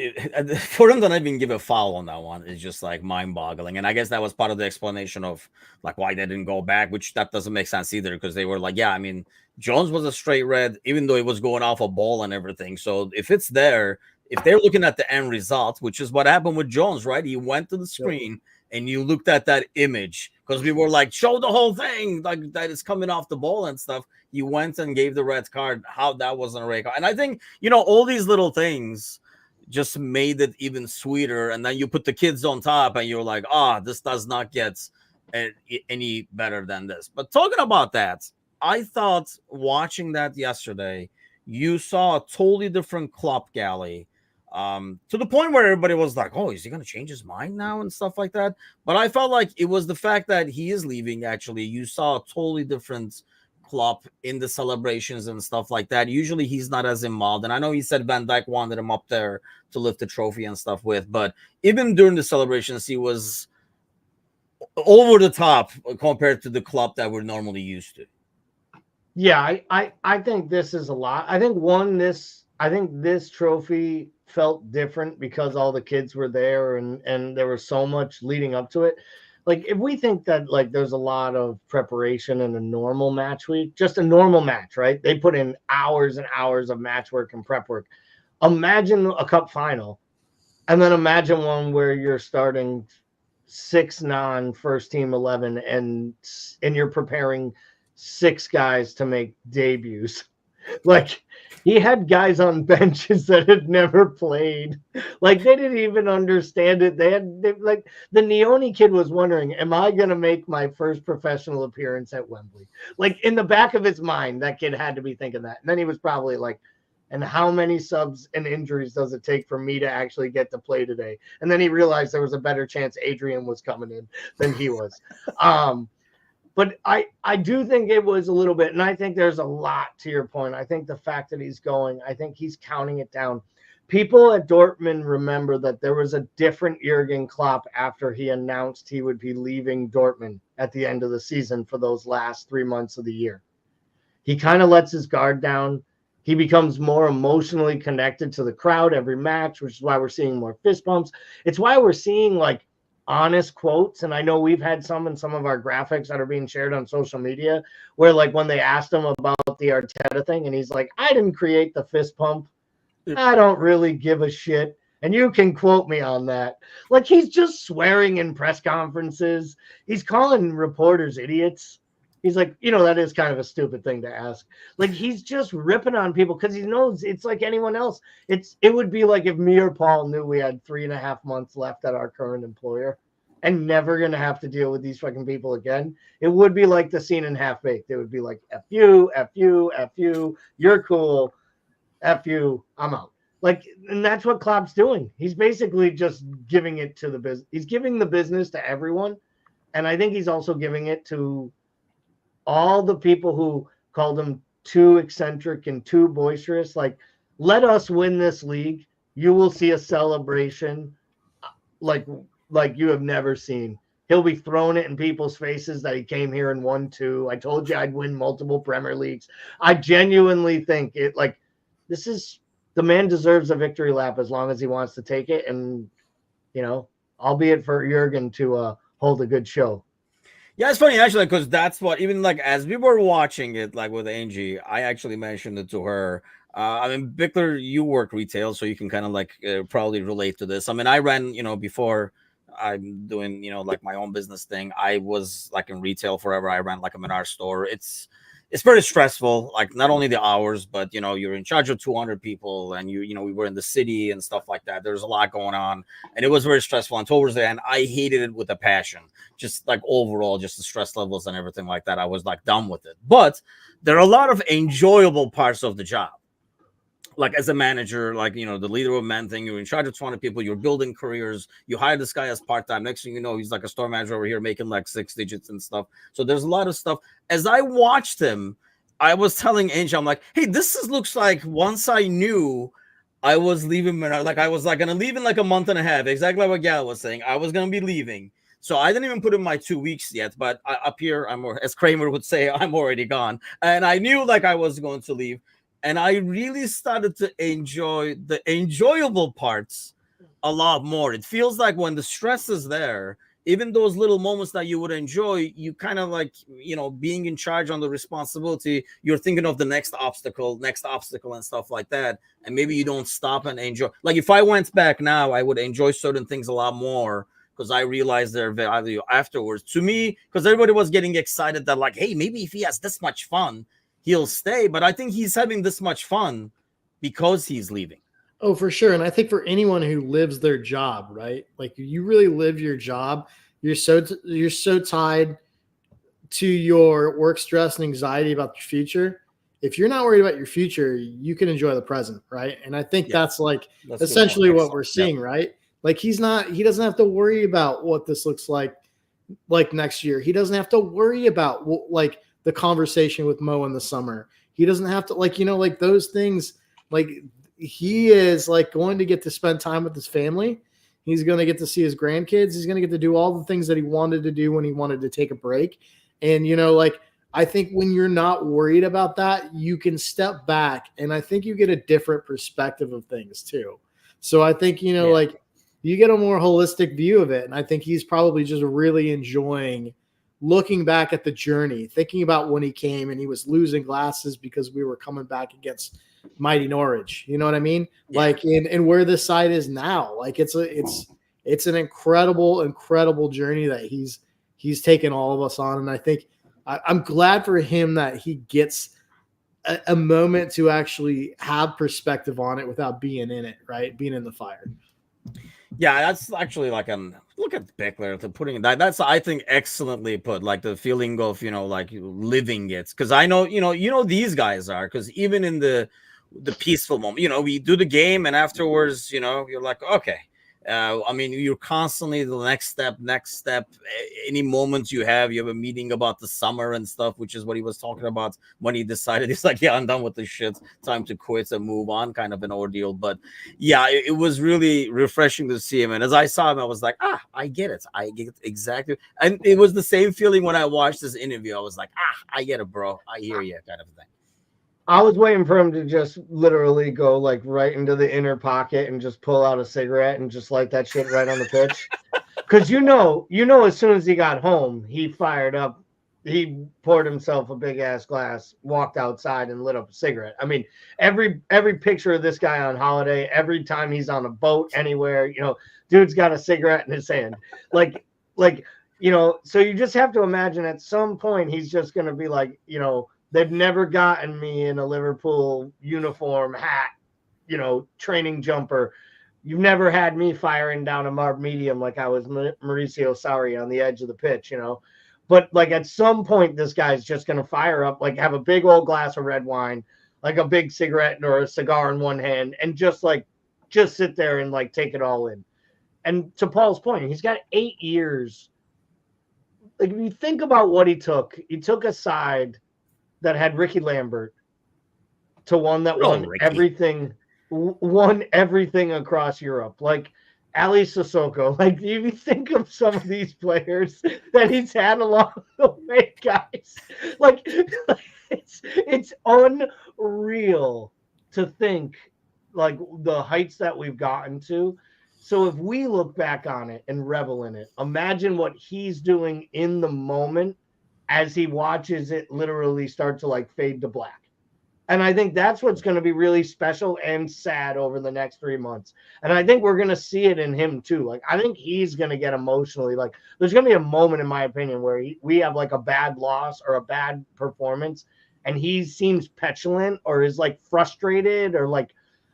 [SPEAKER 1] for them to not even give a foul on that one is just like mind-boggling, and I guess that was part of the explanation of like why they didn't go back, which that doesn't make sense either because they were like, yeah, I mean, Jones was a straight red, even though it was going off a ball and everything. So if it's there, if they're looking at the end result, which is what happened with Jones, right? He went to the screen and you looked at that image because we were like, show the whole thing, like that is coming off the ball and stuff. You went and gave the red card. How that wasn't a red card. And I think, all these little things just made it even sweeter. And then you put the kids on top and you're like, this does not get any better than this. But talking about that, I thought watching that yesterday, you saw a totally different Klopp galley. To the point where everybody was like, oh, is he going to change his mind now and stuff like that? But I felt like it was the fact that he is leaving, actually. You saw a totally different Klopp in the celebrations and stuff like that. Usually he's not as involved. And I know he said Van Dijk wanted him up there to lift the trophy and stuff with, but even during the celebrations, he was over the top compared to the Klopp that we're normally used to.
[SPEAKER 2] Yeah, I think this is a lot. I think this trophy felt different because all the kids were there and there was so much leading up to it. Like if we think that like there's a lot of preparation in a normal match week, just a normal match, right? They put in hours and hours of match work and prep work. Imagine a cup final, and then imagine one where you're starting 6 non-first team 11 and you're preparing 6 guys to make debuts. Like he had guys on benches that had never played. Like they didn't even understand it. Like the Neone kid was wondering, am I going to make my first professional appearance at Wembley? Like in the back of his mind, that kid had to be thinking that. And then he was probably like, and how many subs and injuries does it take for me to actually get to play today? And then he realized there was a better chance Adrian was coming in than he was. But I do think it was a little bit, and I think there's a lot to your point. I think the fact that he's going, I think he's counting it down. People at Dortmund remember that there was a different Jurgen Klopp after he announced he would be leaving Dortmund at the end of the season for those last 3 months of the year. He kind of lets his guard down. He becomes more emotionally connected to the crowd every match, which is why we're seeing more fist bumps. It's why we're seeing like honest quotes, and I know we've had some in some of our graphics that are being shared on social media where like when they asked him about the Arteta thing and he's like, I didn't create the fist pump, I don't really give a shit, and you can quote me on that. Like he's just swearing in press conferences, he's calling reporters idiots. He's like, that is kind of a stupid thing to ask. Like he's just ripping on people because he knows it's like anyone else. It would be like if me or Paul knew we had 3.5 months left at our current employer and never gonna have to deal with these fucking people again. It would be like the scene in Half Baked. It would be like F you, F you, F you, you're cool, F you, I'm out. Like, and that's what Klopp's doing. He's basically just giving it to the business. He's giving the business to everyone. And I think he's also giving it to all the people who called him too eccentric and too boisterous. Like, let us win this league. You will see a celebration like like you have never seen. He'll be throwing it in people's faces that he came here and won 2. I told you I'd win multiple Premier Leagues. I genuinely think it like this is the man deserves a victory lap as long as he wants to take it. And, you know, albeit for Jurgen to hold a good show.
[SPEAKER 1] Yeah, it's funny actually because that's what even like as we were watching it like with Angie, I actually mentioned it to her. I mean, Bickler, you work retail, so you can kind of like probably relate to this. I mean, I ran, before I'm doing, like my own business thing. I was like in retail forever. I ran like a Menard store. It's very stressful, like not only the hours, but you're in charge of 200 people, and we were in the city and stuff like that. There's a lot going on, and it was very stressful. And towards the end, I hated it with a passion. Just like overall, just the stress levels and everything like that. I was like done with it. But there are a lot of enjoyable parts of the job. Like as a manager, like, the leader of men thing, you're in charge of 20 people, you're building careers, you hire this guy as part-time. Next thing you know, he's like a store manager over here making like 6 digits and stuff. So there's a lot of stuff. As I watched him, I was telling Angie, I'm like, hey, looks like once I knew I was leaving, like I was like going to leave in like a month and a half, exactly what Gal was saying. I was going to be leaving. So I didn't even put in my 2 weeks yet, but up here, as Kramer would say, I'm already gone. And I knew like I was going to leave. And I really started to enjoy the enjoyable parts a lot more. It feels like when the stress is there, even those little moments that you would enjoy, you kind of like, being in charge on the responsibility, you're thinking of the next obstacle and stuff like that. And maybe you don't stop and enjoy. Like if I went back now, I would enjoy certain things a lot more because I realized their value afterwards. To me, because everybody was getting excited that like, hey, maybe if he has this much fun, he'll stay. But I think he's having this much fun because he's leaving.
[SPEAKER 3] Oh, for sure. And I think for anyone who lives their job, right? Like you really live your job. You're so tied to your work stress and anxiety about your future. If you're not worried about your future, you can enjoy the present, right? And I think that's like essentially what we're seeing, right? Like he doesn't have to worry about what this looks like next year. He doesn't have to worry about like the conversation with Mo in the summer. He doesn't have to like those things. Like he is like going to get to spend time with his family. He's going to get to see his grandkids. He's going to get to do all the things that he wanted to do when he wanted to take a break. And, like, I think when you're not worried about that, you can step back and I think you get a different perspective of things too. So I think, like you get a more holistic view of it. And I think he's probably just really enjoying looking back at the journey, thinking about when he came and he was losing glasses because we were coming back against mighty Norwich. You know what I mean? Yeah. Like and where this side is now, like it's an incredible journey that he's taken all of us on. And I think I'm glad for him that he gets a moment to actually have perspective on it without being in it, right? Being in the fire.
[SPEAKER 1] Yeah, that's actually like look at Bickler to putting that. That's I think excellently put. Like the feeling of like living it, because I know these guys are, because even in the peaceful moment, we do the game and afterwards, you're like, okay. I mean, you're constantly the next step. Any moments you have a meeting about the summer and stuff, which is what he was talking about when he decided he's like, yeah, I'm done with this shit. Time to quit and move on, kind of an ordeal. But yeah, it was really refreshing to see him. And as I saw him, I was like, I get it. I get it exactly. And it was the same feeling when I watched this interview. I was like, I get it, bro. I hear you, kind of thing.
[SPEAKER 2] I was waiting for him to just literally go like right into the inner pocket and just pull out a cigarette and just light that shit right on the pitch. Because as soon as he got home, he fired up. He poured himself a big ass glass, walked outside, and lit up a cigarette. I mean, every picture of this guy on holiday, every time he's on a boat anywhere, dude's got a cigarette in his hand. Like, so you just have to imagine at some point he's just gonna be like, they've never gotten me in a Liverpool uniform, hat, training jumper. You've never had me firing down a marked medium like I was Mauricio Sarri on the edge of the pitch, But like at some point, this guy's just going to fire up, like have a big old glass of red wine, like a big cigarette or a cigar in one hand, and just sit there and like take it all in. And to Paul's point, he's got 8 years. Like if you think about what he took a side that had Ricky Lambert to one that won everything across Europe. Like Ali Sissoko. Like, you think of some of these players that he's had along the way, guys. Like, it's unreal to think like the heights that we've gotten to. So if we look back on it and revel in it, imagine what he's doing in the moment as he watches it literally start to like fade to black. And I think that's what's going to be really special and sad over the next 3 months. And I think we're going to see it in him too. Like, I think he's going to get emotionally, like, there's going to be a moment, in my opinion, where we have like a bad loss or a bad performance, and he seems petulant or is like frustrated or like,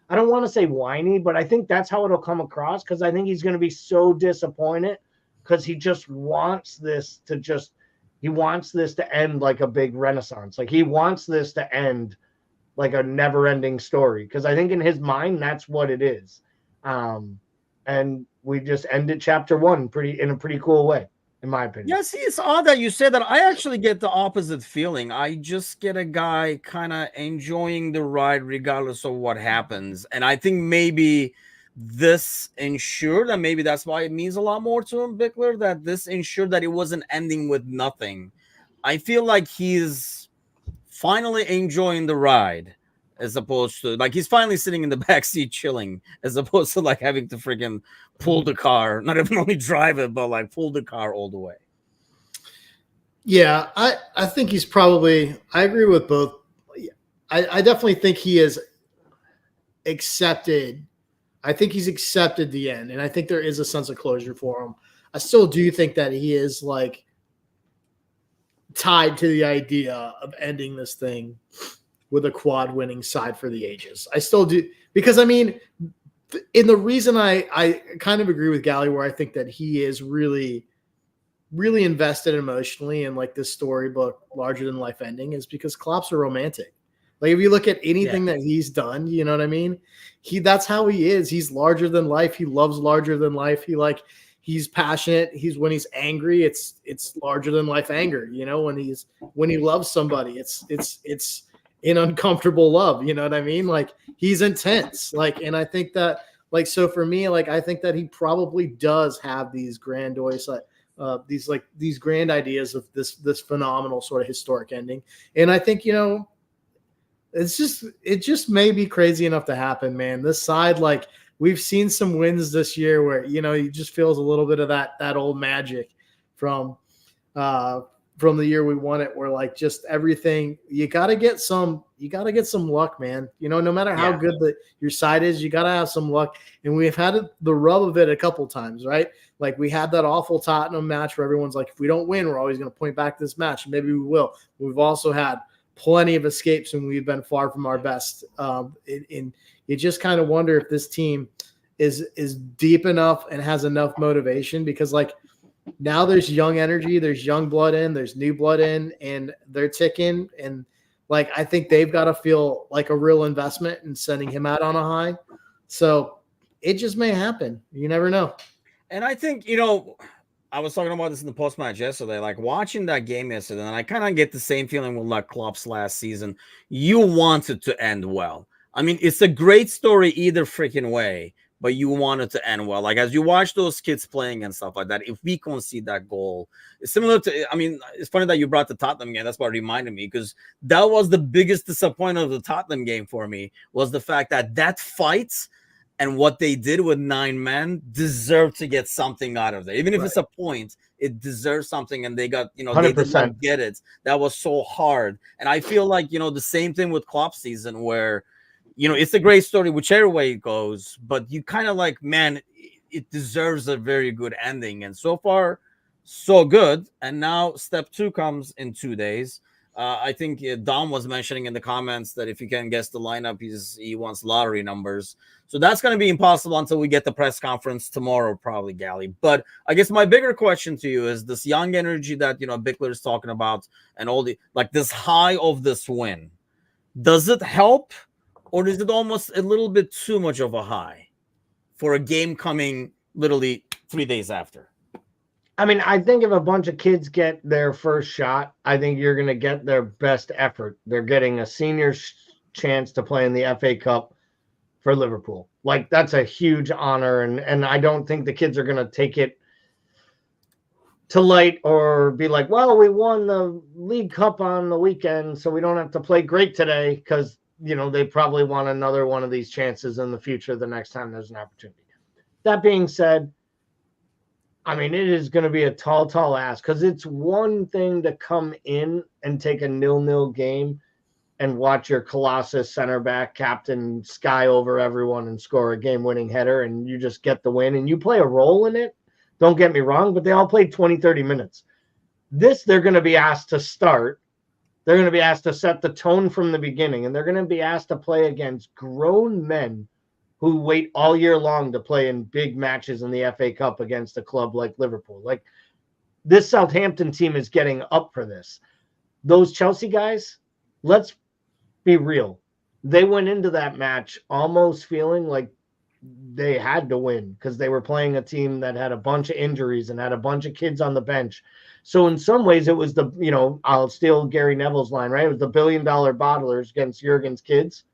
[SPEAKER 2] I don't want to say whiny, but I think that's how it'll come across, because I think he's going to be so disappointed because he just wants this to just, he wants this to end like a big renaissance. Like, he wants this to end like a never-ending story, because I think in his mind that's what it is. And we just ended chapter 1 in a pretty cool way, in my opinion.
[SPEAKER 1] Yeah, see, it's odd that you said that. I actually get the opposite feeling. I just get a guy kind of enjoying the ride regardless of what happens. And I think maybe this ensured, and maybe that's why it means a lot more to him, Bickler, that this ensured that it wasn't ending with nothing. I feel like he's finally enjoying the ride, as opposed to like he's finally sitting in the backseat chilling, as opposed to like having to freaking pull the car, not even only drive it, but like pull the car all the way.
[SPEAKER 3] Yeah, I think he's probably, I agree with both. I definitely think he is accepted. I think he's accepted the end, and I think there is a sense of closure for him. I still do think that he is like tied to the idea of ending this thing with a quad winning side for the ages. I still do, because I mean, in the reason I kind of agree with Gally, where I think that he is really, really invested emotionally in like this storybook larger than life ending, is because Klopp's a romantic. Like, if you look at anything that he's done, you know what I mean? That's how he is. He's larger than life. He loves larger than life. He's passionate. When he's angry, it's larger than life anger. You know, when he loves somebody, it's an uncomfortable love. You know what I mean? Like, he's intense. Like, and I think that, like, so for me, like, I think that he probably does have these grandiose, these grand ideas of this phenomenal sort of historic ending. And I think, you know, it just may be crazy enough to happen, man. This side, like, we've seen some wins this year where, you know, he just feels a little bit of that old magic from the year we won it, where like just everything, you got to get some luck, man. You know, no matter how good your side is, you got to have some luck. And we've had the rub of it a couple times, right? Like, we had that awful Tottenham match where everyone's like, if we don't win, we're always going to point back to this match. And maybe we will. We've also had plenty of escapes when we've been far from our best. And you just kind of wonder if this team is deep enough and has enough motivation, because like, now there's young energy, there's young blood in, there's new blood in, and they're ticking. And like, I think they've got to feel like a real investment in sending him out on a high. So it just may happen. You never know.
[SPEAKER 1] And I think, you know, I was talking about this in the post match yesterday, like watching that game yesterday, and I kind of get the same feeling with like Klopp's last season. You want it to end well. I mean, it's a great story either freaking way, but you want it to end well. Like, as you watch those kids playing and stuff like that, if we concede that goal, it's similar to, I mean, it's funny that you brought the Tottenham game. That's what reminded me, because that was the biggest disappointment of the Tottenham game for me, was the fact that fight and what they did with 9 men deserved to get something out of it. Even if it's a point, it deserves something. And they got, you know, 100%. They did not get it. That was so hard. And I feel like, you know, the same thing with Klopp's season, where, you know, it's a great story whichever way it goes, but you kind of like, man, it deserves a very good ending. And so far, so good. And now step 2 comes in 2 days. I think Dom was mentioning in the comments that if you can guess the lineup, he wants lottery numbers. So that's going to be impossible until we get the press conference tomorrow, probably, Gally. But I guess my bigger question to you is this young energy that, you know, Bickler is talking about, and all the, like, this high of this win. Does it help, or is it almost a little bit too much of a high for a game coming literally 3 days after?
[SPEAKER 2] I mean, I think if a bunch of kids get their first shot, I think you're going to get their best effort. They're getting a senior chance to play in the FA Cup for Liverpool. Like, that's a huge honor, and I don't think the kids are going to take it to light or be like, well, we won the League Cup on the weekend, so we don't have to play great today, because, they probably want another one of these chances in the future the next time there's an opportunity. That being said, I mean, it is going to be a tall ask, because it's one thing to come in and take a 0-0 game and watch your Colossus center back captain sky over everyone and score a game-winning header, and you just get the win, and you play a role in it. Don't get me wrong, but they all played 20, 30 minutes. This, they're going to be asked to start. They're going to be asked to set the tone from the beginning, and they're going to be asked to play against grown men who wait all year long to play in big matches in the FA Cup against a club like Liverpool. Like, this Southampton team is getting up for this. Those Chelsea guys, let's be real. They went into that match almost feeling like they had to win, because they were playing a team that had a bunch of injuries and had a bunch of kids on the bench. So in some ways it was I'll steal Gary Neville's line, right? It was the $1 billion bottlers against Jurgen's kids,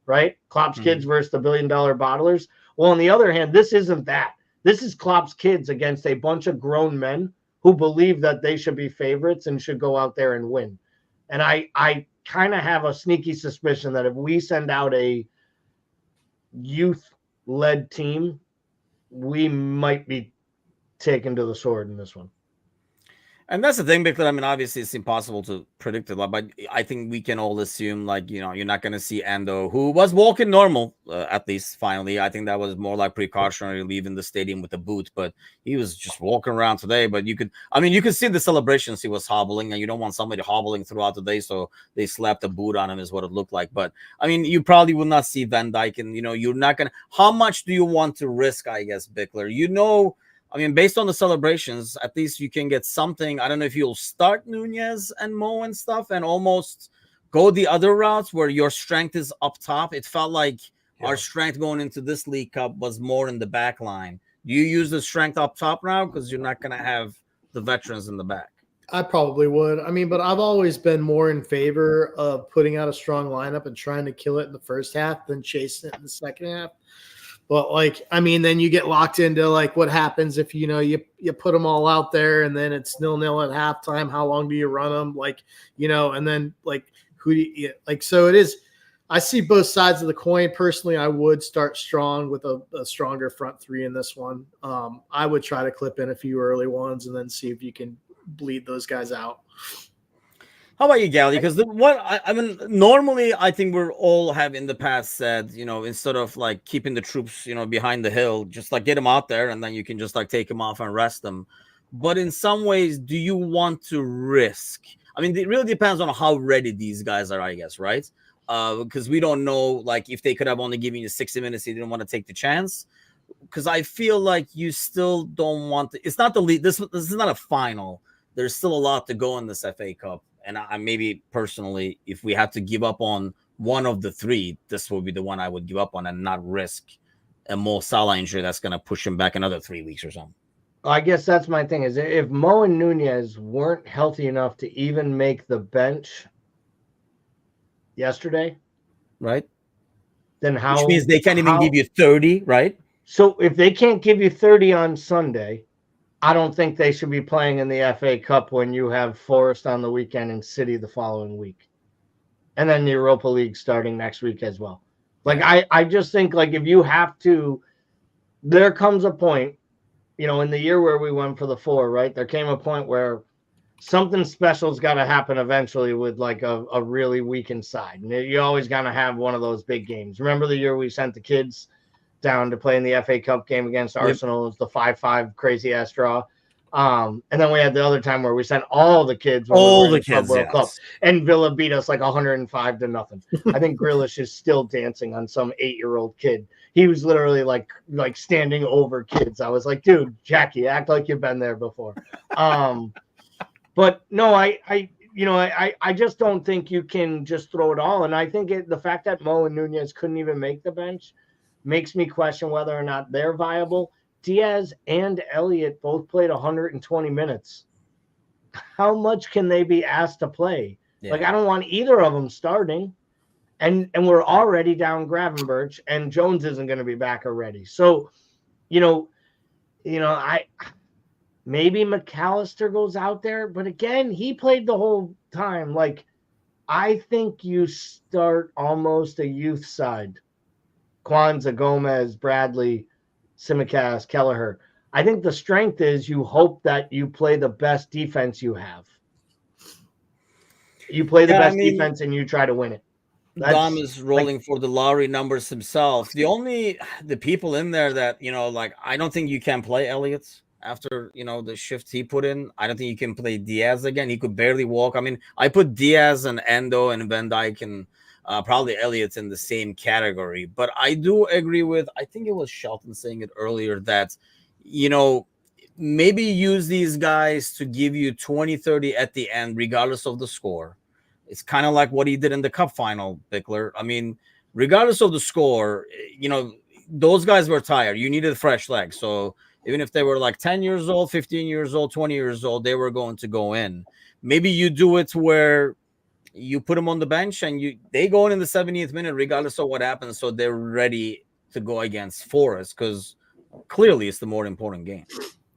[SPEAKER 2] right? Klopp's kids versus the $1 billion bottlers. Well, on the other hand, this isn't that. This is Klopp's kids against a bunch of grown men who believe that they should be favorites and should go out there and win. And I kind of have a sneaky suspicion that if we send out a youth-led team, we might be taken to the sword in this one.
[SPEAKER 1] And that's the thing, because I mean, obviously it's impossible to predict a lot, but I think we can all assume, like, you're not going to see Endo, who was walking normal, at least finally. I think that was more like precautionary, leaving the stadium with a boot, but he was just walking around today. But you could see the celebrations. He was hobbling, and you don't want somebody hobbling throughout the day, so they slapped a boot on him, is what it looked like. But I mean, you probably will not see Van Dijk, and you're not going to. How much do you want to risk, I guess, Bickler? I mean, based on the celebrations, at least you can get something. I don't know if you'll start Nunez and Mo and stuff and almost go the other routes where your strength is up top. It felt like our strength going into this League Cup was more in the back line. Do you use the strength up top now, because you're not going to have the veterans in the back?
[SPEAKER 3] I probably would. I mean, but I've always been more in favor of putting out a strong lineup and trying to kill it in the first half than chasing it in the second half. But, like, I mean, then you get locked into, like, what happens if, you put them all out there and then it's 0-0 at halftime. How long do you run them? Like, and then, like, who do you – like, so it is – I see both sides of the coin. Personally, I would start strong with a stronger front three in this one. I would try to clip in a few early ones and then see if you can bleed those guys out.
[SPEAKER 1] How about you, Gally? Because I mean, normally I think we're all have in the past said, instead of like keeping the troops, behind the hill, just like get them out there and then you can just like take them off and rest them. But in some ways, do you want to risk? I mean, it really depends on how ready these guys are, I guess, right? Because we don't know, like, if they could have only given you 60 minutes, you didn't want to take the chance. Because I feel like you still don't want to. It's not the lead. This is not a final. There's still a lot to go in this FA Cup. And I maybe personally, if we had to give up on one of the three, this would be the one I would give up on and not risk a Mo Salah injury that's going to push him back another 3 weeks or something.
[SPEAKER 2] I guess that's my thing, is if Mo and Nunez weren't healthy enough to even make the bench yesterday,
[SPEAKER 1] right?
[SPEAKER 2] Then how?
[SPEAKER 1] Which means they can't even give you 30, right?
[SPEAKER 2] So if they can't give you 30 on Sunday, I don't think they should be playing in the FA Cup when you have Forest on the weekend and City the following week. And then the Europa League starting next week as well. Like, I just think, like, if you have to, there comes a point, in the year where we went for the 4, right? There came a point where something special's got to happen eventually with, like, a really weakened side. And you always got to have one of those big games. Remember the year we sent the kids down to play in the FA Cup game against Arsenal? It was the 5-5 crazy ass draw. And then we had the other time where we sent all the kids, World Cup, and Villa beat us like 105-0. I think Grealish is still dancing on some 8-year-old kid. He was literally like standing over kids. I was like, dude, Jackie, act like you've been there before. But no, I just don't think you can just throw it all. And I think the fact that Mo and Nunez couldn't even make the bench makes me question whether or not they're viable. Diaz and Elliott both played 120 minutes. How much can they be asked to play? Yeah. Like, I don't want either of them starting. and we're already down Gravenberch, and Jones isn't going to be back already. So, I maybe McAllister goes out there, but again, he played the whole time. Like, I think you start almost a youth side. Kwanzaa, Gomez, Bradley, Simicast, Kelleher. I think the strength is you hope that you play the best defense you have. You play the best defense and you try to win it.
[SPEAKER 1] Dom is rolling for the lottery numbers himself. The people in there that, I don't think you can play Elliott after, the shift he put in. I don't think you can play Diaz again. He could barely walk. I mean, I put Diaz and Endo and Van Dijk and probably Elliott in the same category. But I do agree with, I think it was Shelton saying it earlier, that, maybe use these guys to give you 20, 30 at the end, regardless of the score. It's kind of like what he did in the cup final, Bickler. I mean, regardless of the score, those guys were tired. You needed fresh legs. So even if they were like 10 years old, 15 years old, 20 years old, they were going to go in. Maybe you do it where you put them on the bench and they go in the 70th minute, regardless of what happens. So they're ready to go against Forest, because clearly it's the more important game.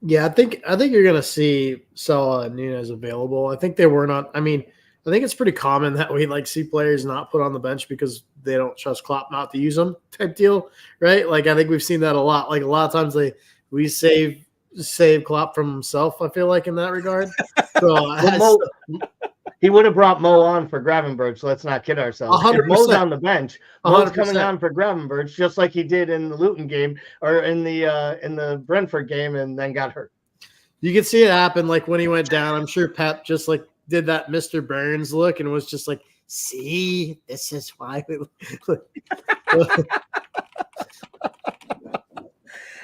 [SPEAKER 3] Yeah, I think you're going to see Salah and Nunez available. I think they were not. I mean, I think it's pretty common that we see players not put on the bench because they don't trust Klopp not to use them type deal, right? Like, I think we've seen that a lot. Like, a lot of times we save Klopp from himself, I feel like, in that regard. So
[SPEAKER 2] he would have brought Mo on for Gravenberch. So let's not kid ourselves. 100%. If Mo's on the bench, Mo's 100%. Coming on for Gravenberch, just like he did in the Luton game or in the Brentford game, and then got hurt.
[SPEAKER 3] You can see it happen, like when he went down. I'm sure Pep just did that Mr. Burns look and was just like, see, this is why we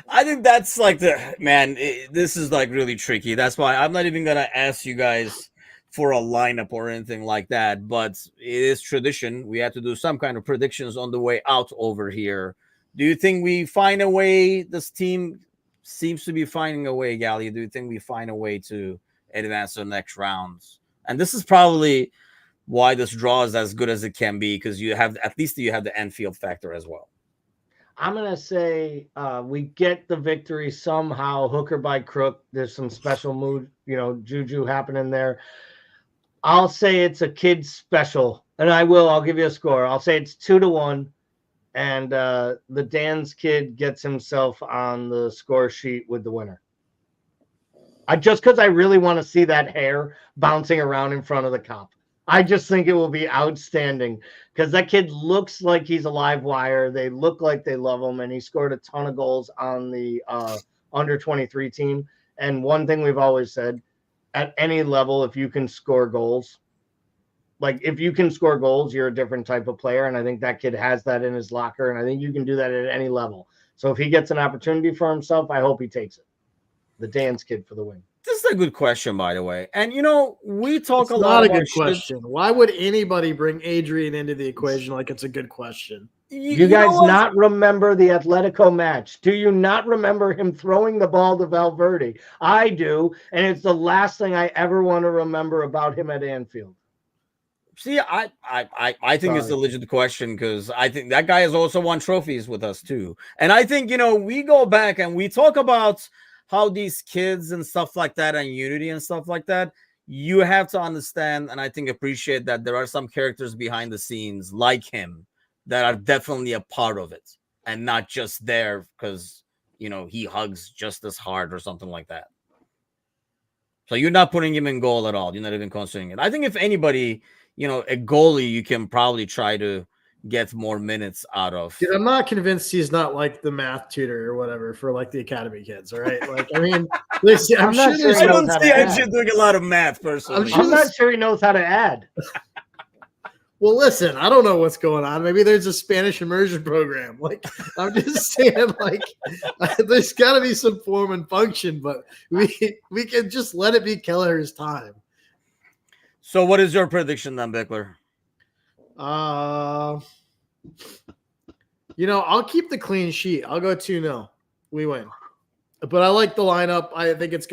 [SPEAKER 1] I think that's this is really tricky. That's why I'm not even going to ask you guys for a lineup or anything like that, but it is tradition. We had to do some kind of predictions on the way out over here. Do you think we find a way? This team seems to be finding a way, Gally. Do you think we find a way to advance to the next rounds? And this is probably why this draw is as good as it can be, because you have the Anfield factor as well.
[SPEAKER 2] I'm going to say we get the victory somehow, hook or by crook. There's some special mood, juju happening there. I'll say it's a kid's special, and I'll give you a score. I'll say it's 2-1, and the Dan's kid gets himself on the score sheet with the winner. Just because I really want to see that hair bouncing around in front of the cop. I just think it will be outstanding because that kid looks like he's a live wire. They look like they love him, and he scored a ton of goals on the under-23 team. And one thing we've always said, at any level, if you can score goals, you're a different type of player. And I think that kid has that in his locker, and I think you can do that at any level. So if he gets an opportunity for himself, I hope he takes it. The Dan's kid for the win.
[SPEAKER 1] This is a good question, by the way. And, we talk a lot
[SPEAKER 3] about... Not a good question. Why would anybody bring Adrian into the equation like it's a good question?
[SPEAKER 2] You guys not remember the Atletico match? Do you not remember him throwing the ball to Valverde? I do, and it's the last thing I ever want to remember about him at Anfield.
[SPEAKER 1] See, I think it's a legit question, because I think that guy has also won trophies with us too. And I think, we go back and we talk about how these kids and stuff like that and unity and stuff like that, you have to understand and I think appreciate that there are some characters behind the scenes like him that are definitely a part of it and not just there because, he hugs just as hard or something like that. So you're not putting him in goal at all. You're not even considering it. I think if anybody, a goalie, you can probably try to get more minutes out of.
[SPEAKER 3] Dude, I'm not convinced he's not like the math tutor or whatever for the academy kids. All right. I mean, listen,
[SPEAKER 2] I'm sure I don't see
[SPEAKER 1] Adrian doing a lot of math personally.
[SPEAKER 2] I'm not sure he knows how to add.
[SPEAKER 3] Well, listen, I don't know what's going on. Maybe there's a Spanish immersion program. I'm just saying, there's got to be some form and function, but we can just let it be Kelleher's time.
[SPEAKER 1] So what is your prediction then, Bickler?
[SPEAKER 3] I'll keep the clean sheet. I'll go 2-0. We win. But I like the lineup. I think it's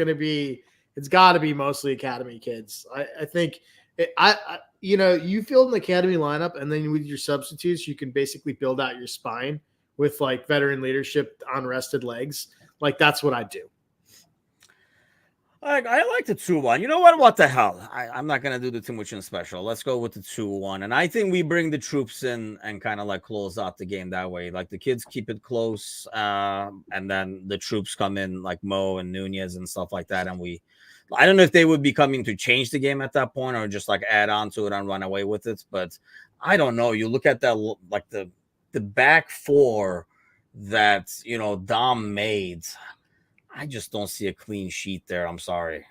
[SPEAKER 3] got to be mostly academy kids. I think you field an academy lineup, and then with your substitutes, you can basically build out your spine with like veteran leadership on rested legs. Like that's what I do.
[SPEAKER 1] I like the 2-1. You know what? What the hell? I'm not going to do the Tim Wichin special. Let's go with the 2-1. And I think we bring the troops in and kind of like close out the game that way. Like the kids keep it close. And then the troops come in like Mo and Nunez and stuff like that. And I don't know if they would be coming to change the game at that point or just like add on to it and run away with it. But I don't know. You look at that, like the back four that, Dom made. I just don't see a clean sheet there. I'm sorry.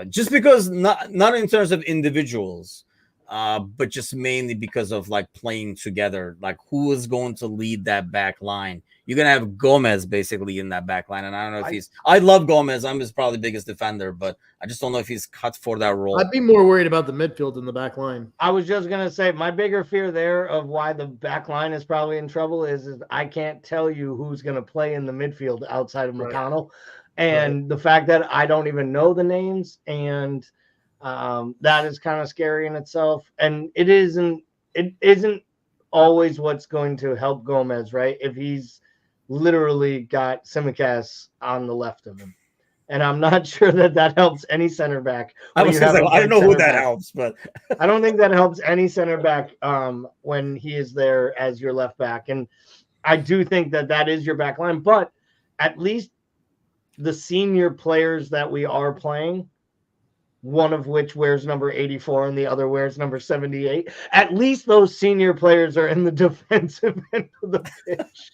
[SPEAKER 1] Just because not in terms of individuals, but just mainly because of like playing together. Like who is going to lead that back line? You're gonna have Gomez basically in that back line, and I don't know if I love Gomez. I'm his probably biggest defender, but I just don't know if he's cut for that role.
[SPEAKER 3] I'd be more worried about the midfield than the back line.
[SPEAKER 2] I was just gonna say my bigger fear there of why the back line is probably in trouble is I can't tell you who's gonna play in the midfield outside of McConnell. Right. And the fact that I don't even know the names, and that is kind of scary in itself. And it isn't always what's going to help Gomez, right? If he's literally got Tsimikas on the left of him. And I'm not sure that helps any center back.
[SPEAKER 1] I don't know who that helps, but
[SPEAKER 2] I don't think that helps any center back when he is there as your left back. And I do think that is your back line, but at least the senior players that we are playing, one of which wears number 84 and the other wears number 78, at least those senior players are in the defensive end of the pitch.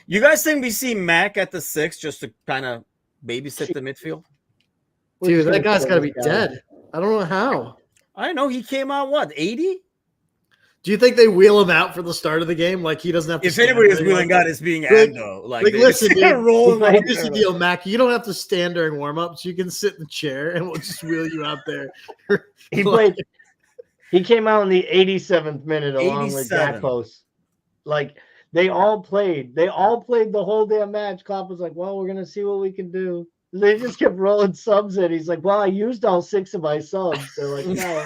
[SPEAKER 1] You guys think we see Mac at the 6 just to kind of babysit the midfield?
[SPEAKER 3] Dude, that guy's got to be dead. I don't know how.
[SPEAKER 1] I know he came out, 80?
[SPEAKER 3] Do you think they wheel him out for the start of the game? Like he doesn't have to.
[SPEAKER 1] If anybody is wheeling out, it's being Ando. Like
[SPEAKER 3] listen, dude, here's the deal, Mac. You don't have to stand during warm-ups. You can sit in the chair, and we'll just wheel you out there.
[SPEAKER 2] He came out in the 87th minute along with Jackpost. Like they all played the whole damn match. Klopp was like, "Well, we're gonna see what we can do." They just kept rolling subs in. He's like, "Well, I used all 6 of my subs." They're like, "No."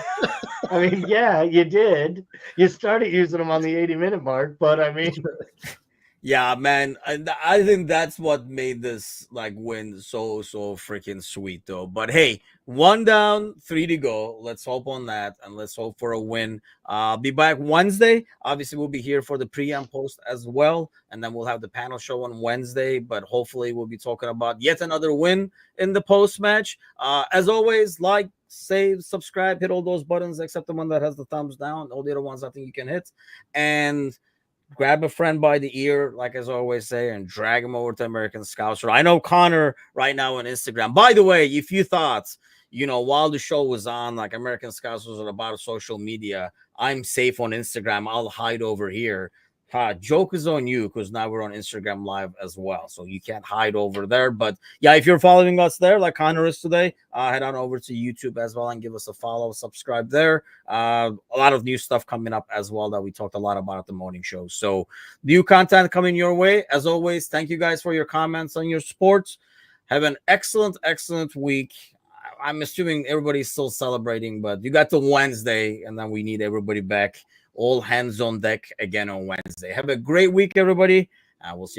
[SPEAKER 2] I mean, yeah, you did. You started using them on the 80-minute mark, but I mean,
[SPEAKER 1] yeah, man. I think that's what made this like win so freaking sweet, though. But hey, 1 down, 3 to go. Let's hope on that, and let's hope for a win. I'll be back Wednesday. Obviously, we'll be here for the pre and post as well, and then we'll have the panel show on Wednesday. But hopefully, we'll be talking about yet another win in the post match. As always, like, save, subscribe, hit all those buttons except the one that has the thumbs down. All the other ones I think you can hit, and grab a friend by the ear, like as I always say, and drag him over to American Scouser. I know Connor right now on Instagram. By the way, if you thought, while the show was on, like American Scouser was about social media, I'm safe on Instagram, I'll hide over here. Joke is on you because now we're on Instagram Live as well, so you can't hide over there. But yeah, if you're following us there like Connor is today, head on over to YouTube as well and give us a follow, subscribe there. A lot of new stuff coming up as well that we talked a lot about at the morning show. So new content coming your way. As always, thank you guys for your comments and your support. Have an excellent week. I'm assuming everybody's still celebrating, but you got to Wednesday, and then we need everybody back. All hands on deck again on Wednesday. Have a great week, everybody. We'll see you.